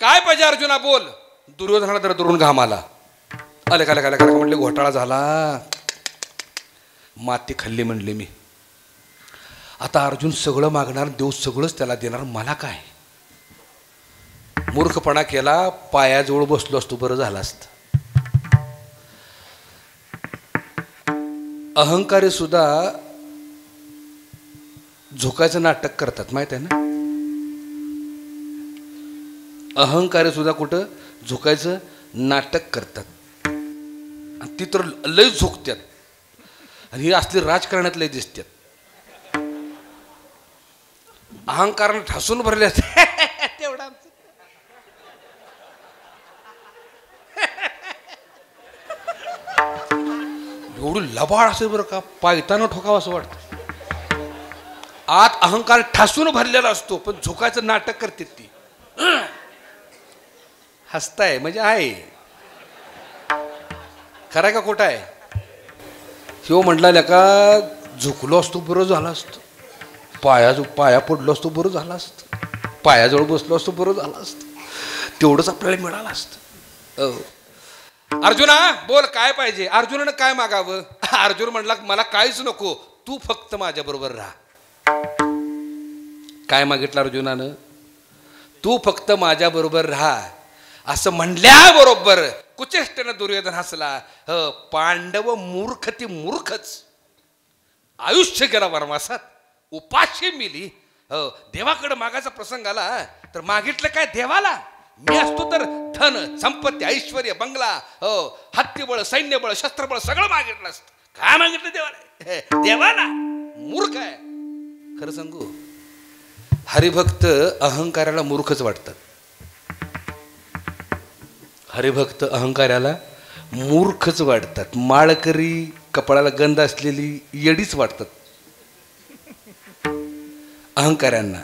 काय पाहिजे अर्जुना बोल. दुर्योधनाला तर दुरून घाम आला. आले का म्हणले, घोटाळा झाला, माती खाल्ली म्हणले मी. आता अर्जुन सगळं मागणार, देव सगळंच त्याला देणार, मला काय? मूर्खपणा केला, पायाजवळ बसलो असतो बरं झालं असतं. अहंकारी सुद्धा झोकायचं नाटक करतात, माहित आहे ना? अहंकारी सुद्धा कुठं झोकायचं नाटक करतात. आणि ती तर लय झोकतात आणि ही असली राजकारणात लय दिसतात. अहंकाराने ठासून भरले असते. तेवढा एवढी लबाड असेल बरं का, पायताना ठोकावं असं वाटतं. आत अहंकार ठासून भरलेला असतो, पण झोकायचं नाटक करते ती. हसताय म्हणजे आहे खरं का खोटा आहे? शिव म्हटला का झुकलो असतो बरं झालं असतं, पाया पडलो असतो बरं झालं असतं, पायाजवळ बसलो असतो बरं झालं असतं, तेवढंच आपल्याला मिळालं असतं. अर्जुना बोल काय पाहिजे. अर्जुनानं काय मागावं? अर्जुन म्हणला, मला काहीच नको, तू फक्त माझ्या बरोबर राहा. काय मागितलं अर्जुनानं? तू फक्त माझ्या बरोबर राहा. असं म्हणल्याबरोबर कुचेष्टेनं दुर्योधन हसला. पांडव मूर्ख ती मूर्खच, आयुष्य गेला वनवासात, उपाशी मिली. देवाकडे मागायचा प्रसंग आला तर मागितलं काय देवाला? मी असतो तर धन संपत्ती ऐश्वर्य बंगला हत्तीबळ सैन्यबळ शस्त्रबळ सगळं मागितलं असतं. काय मागितलं देवाला? देवाला मूर्ख आहे. खरं सांगू, हरिभक्त अहंकाराला मूर्खच वाटतात. हरिभक्त अहंकाराला मूर्खच वाटतात. माळकरी कपाळाला गंध असलेली येडीच वाटतात अहंकाऱ्यांना.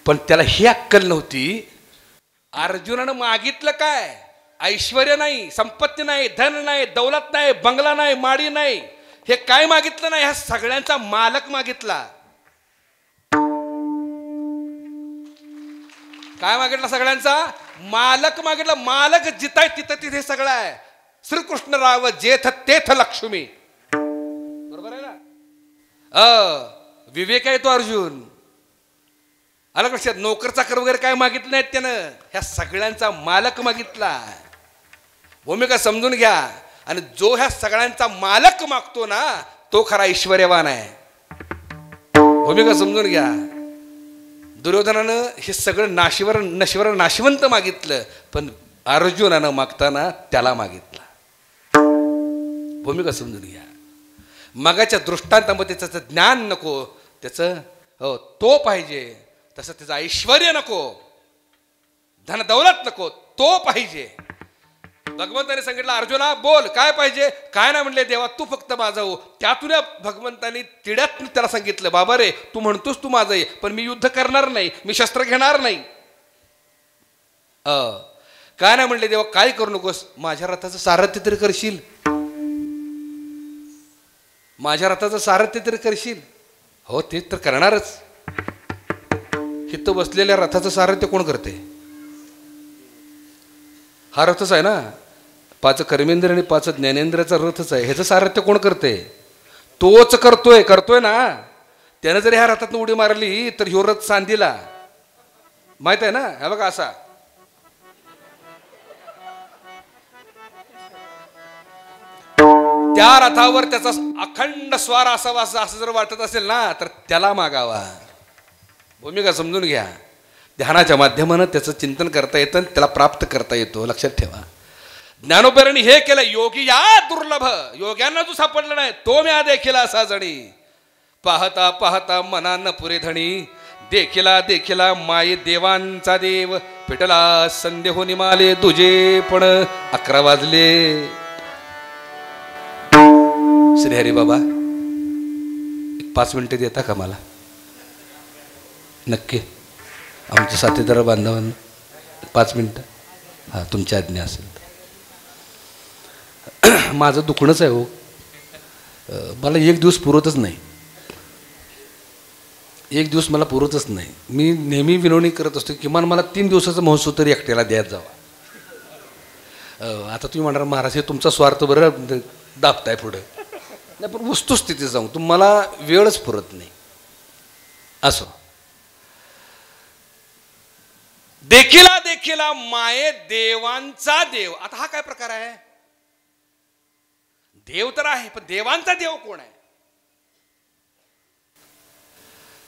पण त्याला ही अक्कल नव्हती. अर्जुनानं मागितलं काय? ऐश्वर्य नाही, संपत्ती नाही, धन नाही, दौलत नाही, बंगला नाही, माडी नाही, हे काय मागितलं नाही, ह्या सगळ्यांचा मालक मागितला. काय मागितला? सगळ्यांचा मालक मागितला. मालक जिथं तिथं तिथे सगळं आहे. श्रीकृष्ण राव जेथ तेथ लक्ष्मी. बरोबर आहे ना? विवेक आहे तो अर्जुन. आलं लक्षात? नोकर चाकर वगैरे काय मागितलं नाहीत त्यानं, ह्या सगळ्यांचा मालक मागितला. भूमिका समजून घ्या. आणि जो ह्या सगळ्यांचा मालक मागतो ना तो खरा ऐश्वर्यवान आहे. भूमिका समजून घ्या. दुर्योधनानं हे सगळं नाशिवंत मागितलं, पण अर्जुनानं मागताना त्याला मागितला. भूमिका समजून घ्या. मगाच्या दृष्टांतामध्ये त्याचं ज्ञान नको, त्याचं तो पाहिजे. तसं त्याचं ऐश्वर्य नको, धन दौलत नको, तो पाहिजे. भगवंताने सांगितलं अर्जुना बोल काय पाहिजे? काय नाही म्हणले देवा, तू फक्त माझा हो. त्यातून भगवंतानी तिड्यात त्याला सांगितलं बाबा रे, तू म्हणतोस तू माझा आहे, पण मी युद्ध करणार नाही, मी शस्त्र घेणार नाही. काय नाही म्हणले देवा, काय करू नकोस, माझ्या रथाचं सारथ्य तरी करशील, माझ्या रथाचं सारथ्य तरी करशील. हो तेच तर करणारच. इथं बसलेल्या रथाचं सारथ्य कोण करते? हा रथच आहे ना. 5 कर्मेंद्र आणि 5 ज्ञानेंद्राचा रथच आहे. ह्याचं सारथ्य कोण करते? तोच करतोय ना. त्यानं जर ह्या रथातून उडी मारली तर ह्यो रथ सांधीला, माहित आहे ना. हे बघा असा त्या रथावर त्याचा अखंड स्वार असावा असं जर वाटत असेल ना तर त्याला मागावा. भूमिका समजून घ्या. ध्यानाच्या माध्यमानं त्याचं चिंतन करता येतं, त्याला प्राप्त करता येतो. लक्षात ठेवा. ज्ञानोबरांनी हे केलं. योगी या दुर्लभ, योग्यांना जो सापडला नाही तो म्या देखील असा जणी. पाहता पाहता मनान पुरे धणी, देखिला माये देवांचा देव. पेटला संदेहो निमाले तुझे पण 11 वाजले. श्री हरी बाबा 5 मिनिटं देता का मला? नक्की. आमच्या साथीदार बांधवांना 5 मिनिटं. हां तुमची आज्ञा असेल तर. माझं दुखणंच आहे हो. मला 1 दिवस पुरतच नाही. 1 दिवस मला पुरतच नाही. मी नेहमी विनवणी करत असतो किमान मला 3 दिवसाचा महोत्सव तरी एकट्याला द्यायला जावा. आता तुम्ही म्हणणार महाराज हे तुमचा स्वार्थ बरं दाबताय पुढं. नाही पण वस्तुस्थिती सांगू, तुम्हाला वेळच पुरत नाही. असो. देखिला माये देवांचा देव. आता हा काय प्रकार आहे? देव तर आहे पण देवांचा देव कोण आहे?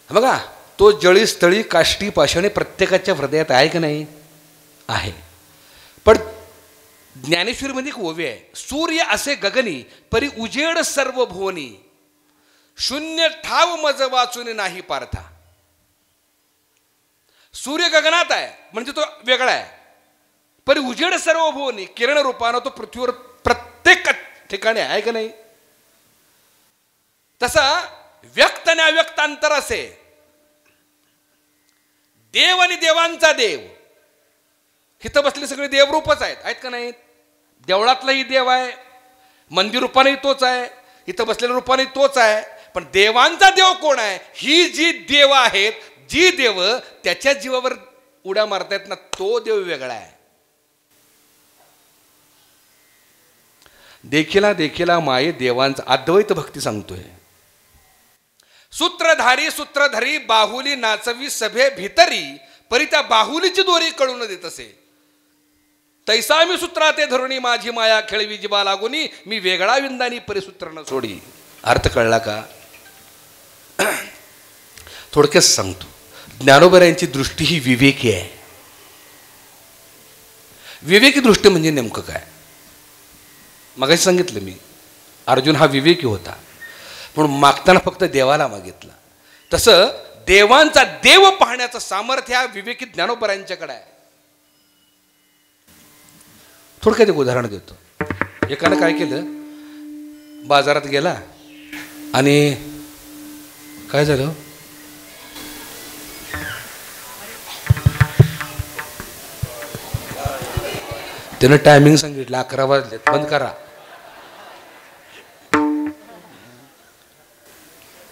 बघा तो जळी स्थळी काष्टी पाषाणे प्रत्येकाच्या हृदयात आहे की नाही? आहे. पण ज्ञानेश्वरीमध्ये एक ओवी आहे. सूर्य असे गगनी परी उजेड सर्व भुवनी, शून्य ठाव मज वाचून नाही पार्था. सूर्य गगनात आहे म्हणजे तो वेगळा आहे, परी उजेड सर्व भुवनी, किरण रूपानं तो पृथ्वीवर प्रत्येक ठिकाणी आहे का नाही? तसा व्यक्त आणि अव्यक्त अंतर असे. देव आणि देवांचा देव. इथं बसले सगळे देवरूपच आहेत का नाहीत? देवळातलाही देव आहे, मंदिर रूपाने तोच आहे, इथं बसलेल्या रूपाने तोच आहे. पण देवांचा देव कोण आहे? ही जी देव आहेत, जी देव त्याच्या जीवावर उड्या मारतायत ना, तो देव वेगळा आहे. देखिला माये देवांचा अद्वैत भक्ती सांगतोय. सूत्रधरी बाहुली नाचवी सभे भितरी, परी त्या बाहुलीची दोरी कळून देत असे. तैसा मी सूत्राते धरुणी माझी माया खेळवी जिवा लागुनी, मी वेगळा विंदानी परिसूत्र न सोडी. अर्थ कळला का? थोडक्यात सांगतो. ज्ञानोबा यांची दृष्टी ही विवेकी आहे. विवेकी दृष्टी म्हणजे नेमकं काय? मगाशी सांगितलं मी, अर्जुन हा विवेकी होता म्हणून मागताना फक्त देवाला मागितला. तसं देवांचा देव पाहण्याचं सामर्थ्य हा विवेकी ज्ञानोबा यांच्याकडे आहे. थोडक्यात एक उदाहरण देतो. एकानं काय केलं, बाजारात गेला आणि काय झालं, त्यानं टायमिंग सांगितलं 11 वाजले, बंद करा.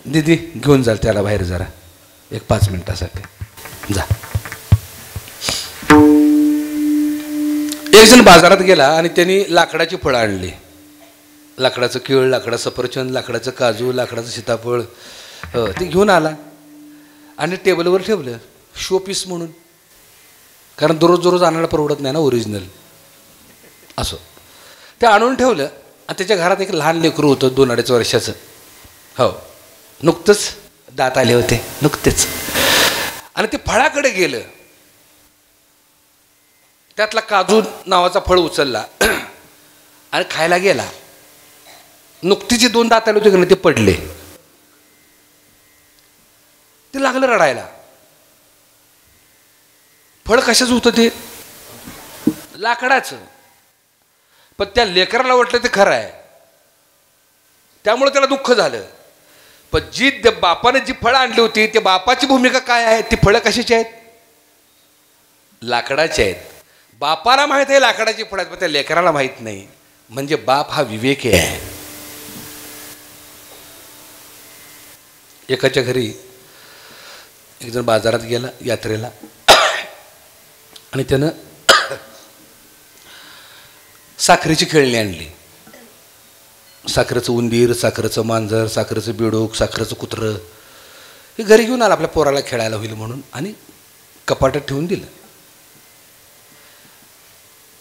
दीदी घेऊन जाल त्याला बाहेर जरा 5 मिनिटासाठी जा. एक जण बाजारात गेला आणि त्यांनी लाकडाची फळं आणली. लाकडाचं केळ, लाकडाचं सफरचंद, लाकडाचं काजू, लाकडाचं सीताफळ ते घेऊन आला आणि टेबलवर ठेवलं शो पीस म्हणून. कारण दररोज आणायला परवडत नाही ना ओरिजिनल. असं ते आणून ठेवलं आणि त्याच्या घरात एक लहान लेकरू होतं 2-2.5 वर्षाचं. हो, नुकतंच दात आले होते नुकतेच. आणि ते फळाकडे गेलं, त्यातला काजू नावाचा फळ उचलला आणि खायला गेला. नुकतीचे 2 दात आले होते की नाही ते पडले. ते लागलं रडायला. फळ कशाचं होतं ते, लाकडाचं. पण त्या लेकराला वाटलं ते खरं आहे, त्यामुळे त्याला दुःख झालं. पण बापाने जी फळं आणली होती त्या बापाची भूमिका काय आहे, ती फळं कशाची आहेत, लाकडाची आहेत. बापाला माहित आहे लाकडाची फळं आहेत, पण त्या लेकराला माहित नाही. म्हणजे बाप हा विवेकी आहे. एकाच्या घरी एक जण बाजारात गेला यात्रेला आणि त्यानं साखरेची खेळणी आणली. साखरेचं उंदीर, साखरेचं मांजर, साखरेचं बेडूक, साखरेचं कुत्रं हे घरी घेऊन आला आपल्या पोराला खेळायला होईल म्हणून आणि कपाटात ठेवून दिलं.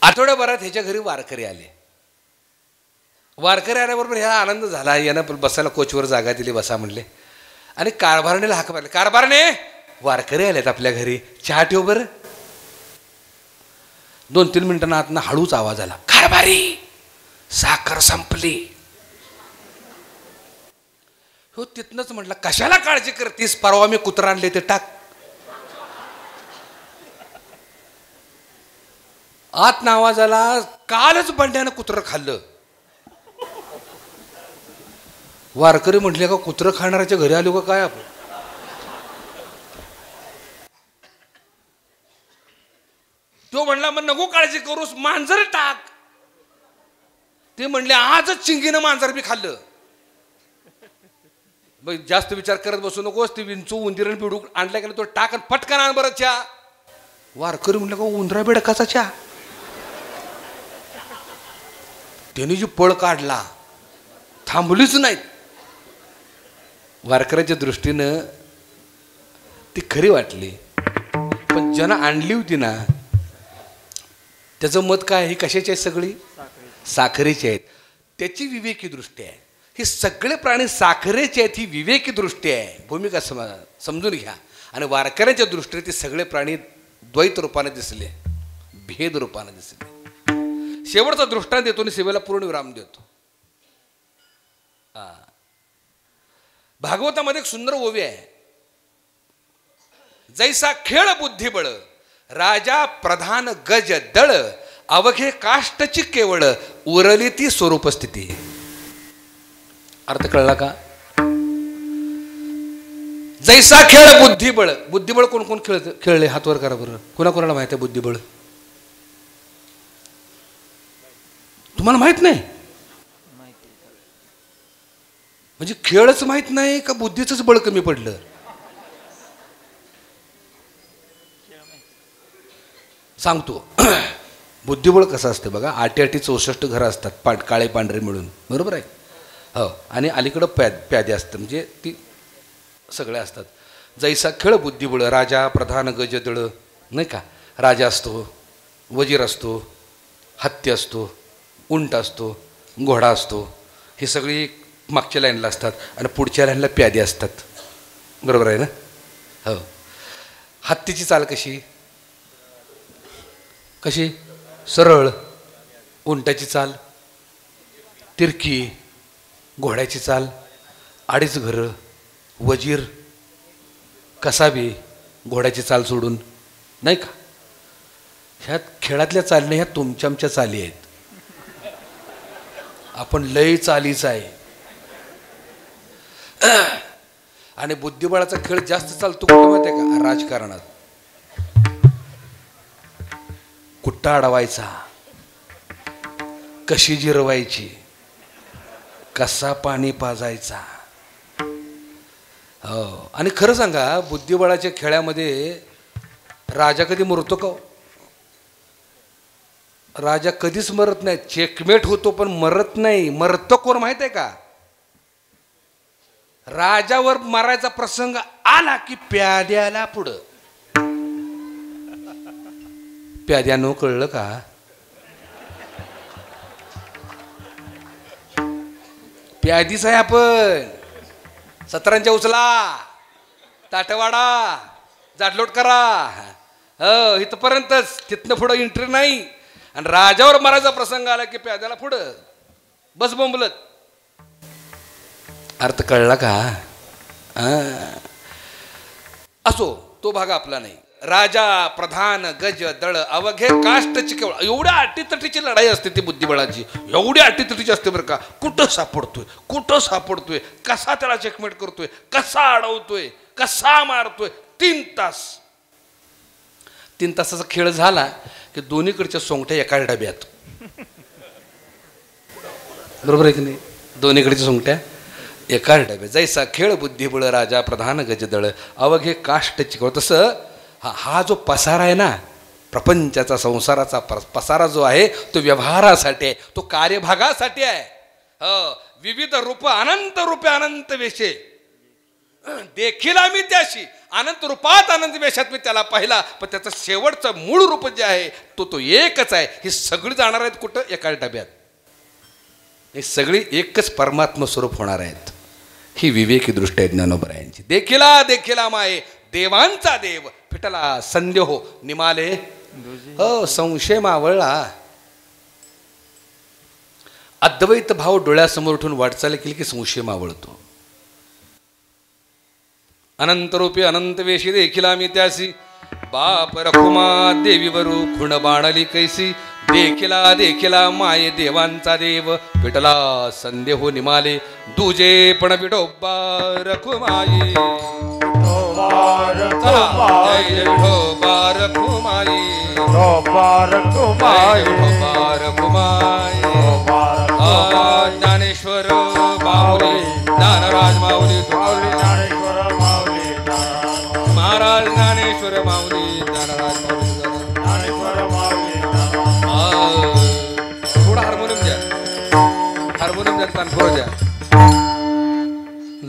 आठवड्याभरात ह्याच्या घरी वारकरी आले. वारकरी आल्याबरोबर ह्या आनंद झाला. यानं बसायला कोचवर जागा दिली, बसा म्हणले. आणि कारभारणीला हाक मारले, कारभारणे वारकरी आलेत आपल्या घरी, चहा ठेव बरं. 2-3 मिनिटांना आतनं हळूच आवाज आला, कारभारी साखर संपली. हो, तिथनंच म्हटलं कशाला काळजी करतीस, परवा मी कुत्रा आणले ते टाक. आत आवाज आला, कालच बंड्यानं कुत्रं खाल्लं. वारकरी म्हटले का कुत्रं खाणाऱ्याच्या घरी आलो का काय आपण. तो म्हणला मग नको काळजी करूस, मांजर टाक. ते म्हणले आजच चिंगीनं मांजर बी खाल्लं. जास्त विचार करत बसू नकोस, ती विंचू उंदीर बिडूक आणला गेला तो टाक आणि पटकन आण बरं चहा. वारकरी म्हणलं का उंदरा बेडकाचा चहा. त्याने जी पळ काढला थांबलीच नाहीत. वारकऱ्याच्या दृष्टीनं ती खरी वाटली, पण ज्यानं आणली होती ना त्याचं मत काय, ही कशाची आहेत सगळी, साखरेची आहेत. त्याची विवेकी दृष्टी आहे. हे सगळे प्राणी साखरेचे आहेत, ही विवेकी दृष्टी आहे. भूमिका समजून घ्या. आणि वारकऱ्यांच्या दृष्टीने ते सगळे प्राणी द्वैत रूपाने दिसले, भेद रूपाने दिसले. शेवटचा दृष्टांत देतो आणि सेवेला पूर्ण विराम देतो. भागवतामध्ये एक सुंदर ओवी आहे. जैसा खेळ बुद्धिबळ राजा प्रधान गज दळ अवघे काष्टची केवळ उरली ती स्वरूपस्थिती. अर्थ कळला का. जैसा खेळ बुद्धिबळ. बुद्धिबळ कोण कोण खेळले हात वर करा बरं. कोणाकोणाला माहित आहे बुद्धिबळ. तुम्हाला माहित नाही, म्हणजे खेळच माहित नाही का बुद्धीच बळ कमी पडलं. सांगतो बुद्धिबळ कसं असते बघा. 8 64 घरं असतात काळे पांढरे मिळून, बरोबर आहे. हो, आणि अलीकडं प्यादे असतं, म्हणजे ती सगळे असतात. जैसा खेळ बुद्धिबळ राजा प्रधान गजदळ, नाही का. राजा असतो, वजीर असतो, हत्ती असतो, उंट असतो, घोडा असतो. हे सगळी मागच्या लाईनला असतात आणि पुढच्या लाईनला प्यादे असतात, बरोबर आहे ना. हो, हत्तीची चाल कशी कशी सरळ, उंटाची चाल तिरकी, घोड्याची चाल 2.5 घरं, वजीर कसाबी घोड्याची चाल सोडून, नाही का. ह्या खेळातल्या चालणे ह्या तुमच्या आमच्या चाली आहेत. आपण लय चालीच आहे. आणि बुद्धिबळाचा खेळ जास्त चालतो कुठं माहिती आहे का? राजकारणात. कुट्टा अडवायचा, कशी जिरवायची, कसा पाणी पाजायचा. हो. आणि खरं सांगा, बुद्धिबळाच्या खेळामध्ये राजा कधी मरतो का? राजा कधीच मरत नाही. चेकमेट होतो पण मरत नाही. मरतो कोण माहित आहे का? राजावर मारायचा प्रसंग आला की प्याद्याला पुढं. प्याद्यानं कळलं का? प्यादीच आहे आपण. सतरांच्या उचला, ताटवाडा, जाडलोट करा. हो, इथपर्यंतच. तिथनं पुढं एंट्री नाही. आणि राजावर मारायचा प्रसंग आला की प्याद्याला पुढं. बस बोंबलत. अर्थ कळला का? असो, तो भाग आपला नाही. राजा, प्रधान, गज, दळ, अवघे काष्टची केवळ. एवढ्या अटीतटीची लढाई असते ती बुद्धिबळाची. एवढ्या अटीतटीची असते बरं का. कुठं सापडतोय, कुठं सापडतोय, कसा त्याला चेकमेट करतोय, कसा अडवतोय, कसा मारतोय. 3 तास. 3 तासाचा खेळ झाला की दोन्हीकडच्या सोंगट्या एका डब्यात. बरोबर आहे की नाही? दोन्हीकडच्या सोंगट्या एका डब्यात. जैसा खेळ बुद्धिबळ, राजा, प्रधान, गजदळ, अवघे काष्ट चिकवळ. तसं हा जो पसारा आहे ना, प्रपंचाचा, संसाराचा पसारा जो आहे, तो व्यवहारासाठी आहे, तो कार्यभागासाठी आहे. विविध रूप, अनंत रूपे, अनंत वेशे देखील आम्ही त्याशी. अनंत रूपात, अनंत वेशात मी त्याला पाहिला. पण त्याचं शेवटचं मूळ रूप जे आहे तो एकच आहे. ही सगळी जाणार आहेत कुठं? एका डब्यात. हे सगळी एकच परमात्मा स्वरूप होणार आहेत. ही विवेकी दृष्टी आहे ज्ञानोबरायांची. देखिला देखिला माये देवांचा देव फिटला संदेह हो निमाले. हो, संशय मावळला. अद्वैत भाव डोळ्यासमोर उठून वाटचाल केली की संशय मावळतो. अनंत रूपे अनंत वेशी देखिला मी त्यासी. बाप रखुमा देवीवरू खुण बाणली कैसी. देखिला देखिला माये देवांचा देव विठला संदेह निमाले. दुजे पण विठोबा रखुमाई. जय जय विठोबा रखुमाई. ज्ञानेश्वर माऊली, ज्ञानराज माऊली, महाराज ज्ञानेश्वर माऊली, ज्ञानराज माऊली. थोडा हार्मोनियम द्या, हार्मोनियम द्या, तानपुरा द्या.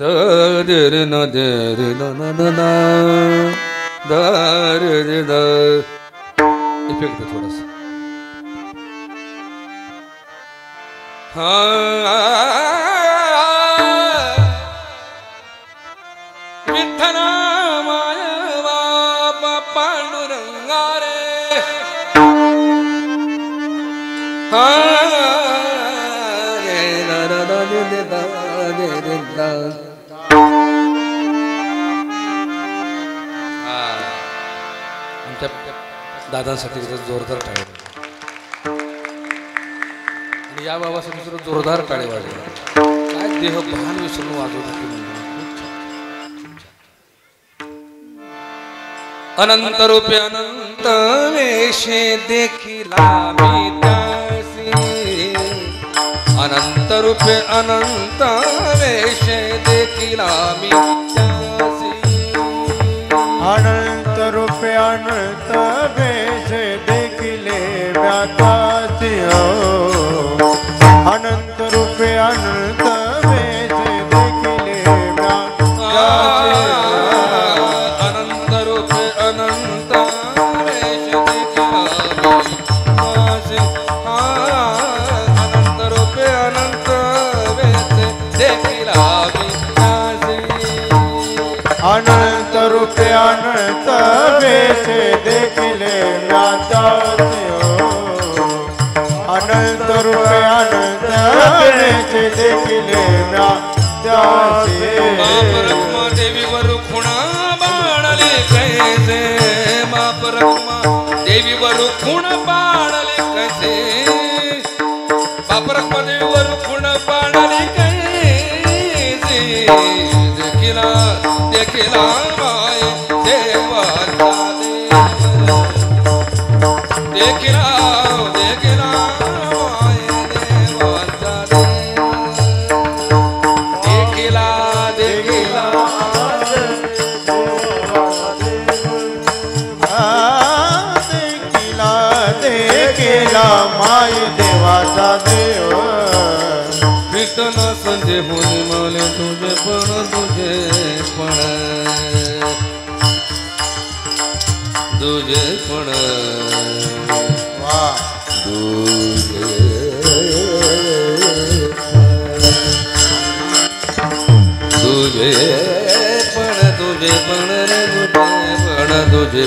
रे न दे रे न न न the ray ray the. Effect थोडासा. विठ्ठला माय बापा पांडुरंगा रे. आमच्या दादांसाठी जोरदार टाळे आणि या बाबासाठी सुद्धा जोरदार टाळे वाजले. काय देह भान विसरून वाजवत होते. अनंत रूपे अनंत वेशे देखिला मी त्यासी. अनंत रूपे अनंत वेशे देखिला मी त्यासी. अनंत रूपे अनंत वेशे देखिले व्यातासी. अनंत रूपे अनंत वेशे देखिले व्यातासी. अनंत रूपे अनंत वेशे देखिला मी त्यासी. अनंत रूपे अनंत वेशे देखिला मी त्यासी. अनंत रूपे अनंत वेशे देखिले व्यातासी. अनंत रूपे अनंत वेशे देखिले व्यातासी. बाप रखुमा देवीवर खुणा बाणले कैसे. बाप रखुमा देवीवर खुण बाणले कैसे. बाप रखुमा देवीवर खुण बाणले कैसे. देखिला माय देवाचा देखिला देखिला माय देवाचा देखिला देखिला देखिला माय देवाचा देव विठ्ठला संजय होणे माले तुझे पण वा तुझे पण रे तुझे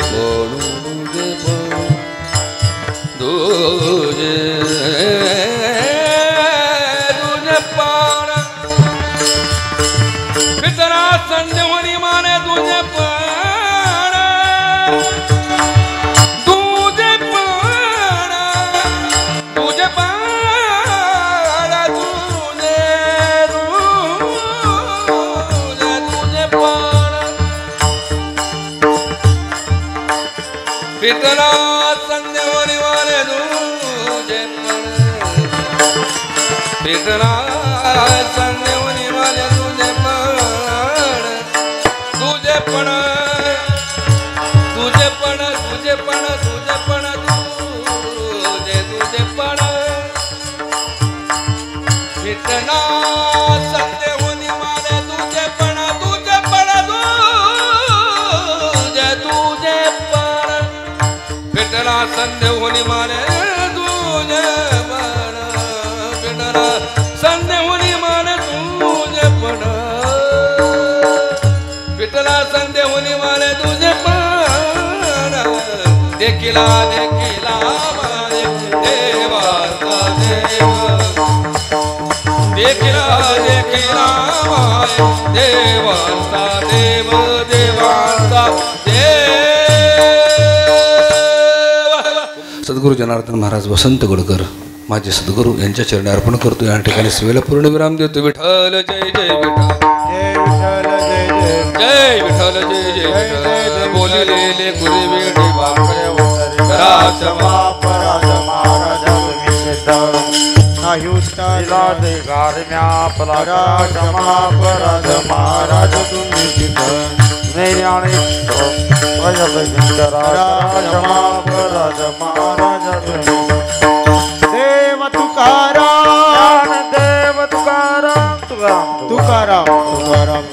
पण पितरा संजवनी माने तुझे पण तुझे पण तुझे पण तुझे तुझे पण पितरा संजवनी माने तुझे पण पितरा संजवनी माने तुझे पण तुझे पण तुझे पण तुझे पण तुझे तुझे पण विठ्ठला संजय होनी माने तुझे पण तुझे पण तुझे तुझे पण विठ्ठला संजय होनी माने तुझे पण विठ्ठला संजय होनी माने तुझे पण विठ्ठला संजय होनी माने तुझे पण देखिला देखिला माने देवाचा देव देखिला देखिला माने देवाचा देव देवाचा देव. सद्गुरू जनार्दन महाराज वसंत गडकर माझे सद्गुरू यांच्या चरणी अर्पण करतो. या ठिकाणी सेवेला पूर्ण विराम देतो. विठ्ठल जय जय विठ्ठल जय विठ्ठल जय जय विठ्ठल बोलिलेले गुरुवे देवा राजमा पराज महाराज नाही उत्तरा दे गारम्या पराजमा पराज महाराज तुम्ही तिथं नैराणे राजमा पराज महाराज देव तुकाराम देव तुकाराम तुकाराम तुकाराम तुकाराम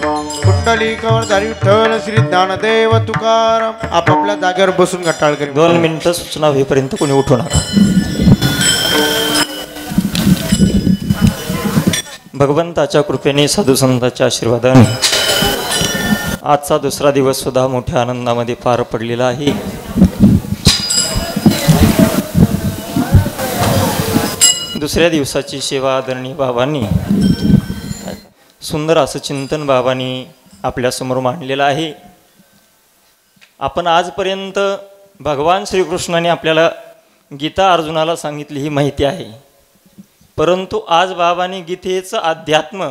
कुंडलिकावर धारी विठ्ठल श्री ज्ञानदेव तुकाराम आपापल्या जागेवर बसून घटाळ करी. 2 मिनिटं सूचना होईपर्यंत कोणी उठू नका. भगवंताच्या कृपेने साधुसंतांच्या आशीर्वादाने आजचा दुसरा दिवस सुद्धा मोठ्या आनंदामध्ये पार पडलेला आहे. दुसऱ्या दिवसाची सेवा आदरणीय बाबांनी सुंदर असं चिंतन बाबांनी आपल्यासमोर मांडलेलं आहे. आपण आजपर्यंत भगवान श्रीकृष्णाने आपल्याला गीता अर्जुनाला सांगितली ही माहिती आहे, परंतु आज बाबांनी गीतेचं अध्यात्म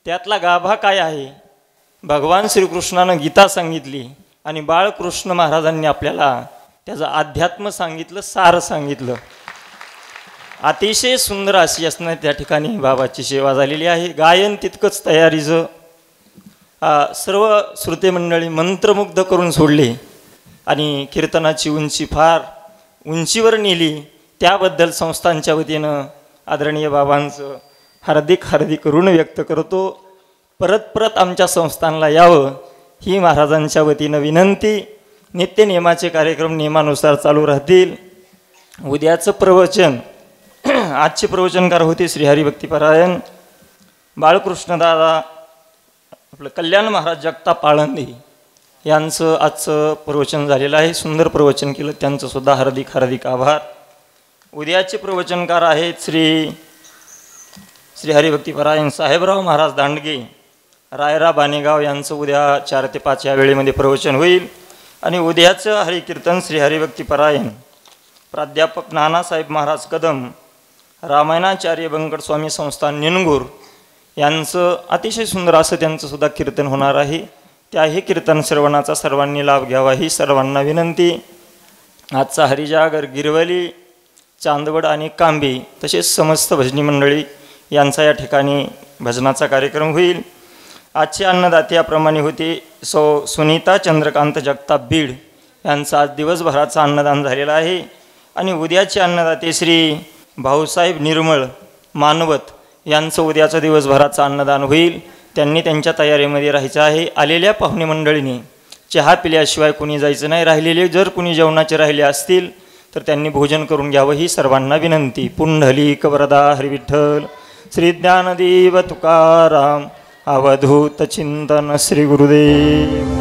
त्यातला गाभा काय आहे भगवान श्रीकृष्णानं गीता सांगितली आणि बाळकृष्ण महाराजांनी आपल्याला त्याचं अध्यात्म सांगितलं, सार सांगितलं. अतिशय सुंदर अशी असणं त्या ठिकाणी बाबाची सेवा झालेली आहे. गायन तितकंच तयारीचं सर्व श्रोते मंडळी मंत्रमुग्ध करून सोडले आणि कीर्तनाची उंची फार उंचीवर नेली. त्याबद्दल संस्थांच्या वतीनं आदरणीय बाबांचं हार्दिक हार्दिक ऋण व्यक्त करतो. परत परत आमच्या संस्थानला यावं ही महाराजांच्या वतीनं विनंती. नित्यनियमाचे कार्यक्रम नियमानुसार चालू राहतील. उद्याचं प्रवचन आजचे प्रवचनकार होते श्री हरिभक्तीपरायण बाळकृष्णदादा आपलं कल्याण महाराज जगताप आळंदी यांचं आजचं प्रवचन झालेलं आहे. सुंदर प्रवचन केलं, त्यांचंसुद्धा हार्दिक हार्दिक आभार. उद्याचे प्रवचनकार आहेत श्री हरिभक्तीपरायण साहेबराव महाराज दांडगे रायरा बानेगाव यांचं उद्या 4 ते 5 या वेळेमध्ये प्रवचन होईल. आणि उद्याचं हरिकीर्तन श्री हरिभक्तीपरायण प्राध्यापक नानासाहेब महाराज कदम रामायणाचार्य बंकट स्वामी संस्थान निनगूर यांचं अतिशय सुंदर असं त्यांचं सुद्धा कीर्तन होणार आहे. त्याही कीर्तन श्रवणाचा सर्वांनी लाभ घ्यावा ही सर्वांना विनंती. आजचा हरिजागर, गिरवली, चांदवड आणि कांबी तसेच समस्त भजनी मंडळी यांचा या ठिकाणी भजनाचा कार्यक्रम होईल. आजचे अन्नदाते याप्रमाणे होते. सुनीता चंद्रकांत जगताप बीड यांचा आज दिवसभराचा अन्नदान झालेला आहे. आणि उद्याचे अन्नदाते श्री भाऊसाहेब निर्मळ मानवत यांचं उद्याचं दिवसभराचं अन्नदान होईल. त्यांनी त्यांच्या तयारीमध्ये राहायचं आहे. आलेल्या पाहुणे मंडळींनी चहा पिल्याशिवाय कुणी जायचं नाही. राहिलेले जर कुणी जेवणाचे राहिले असतील तर त्यांनी भोजन करून घ्यावं ही सर्वांना विनंती. पुंडलिक वरदा हरी विठ्ठल. श्री ज्ञानदेव तुकाराम. अवधूत चिंतन श्री गुरुदेव.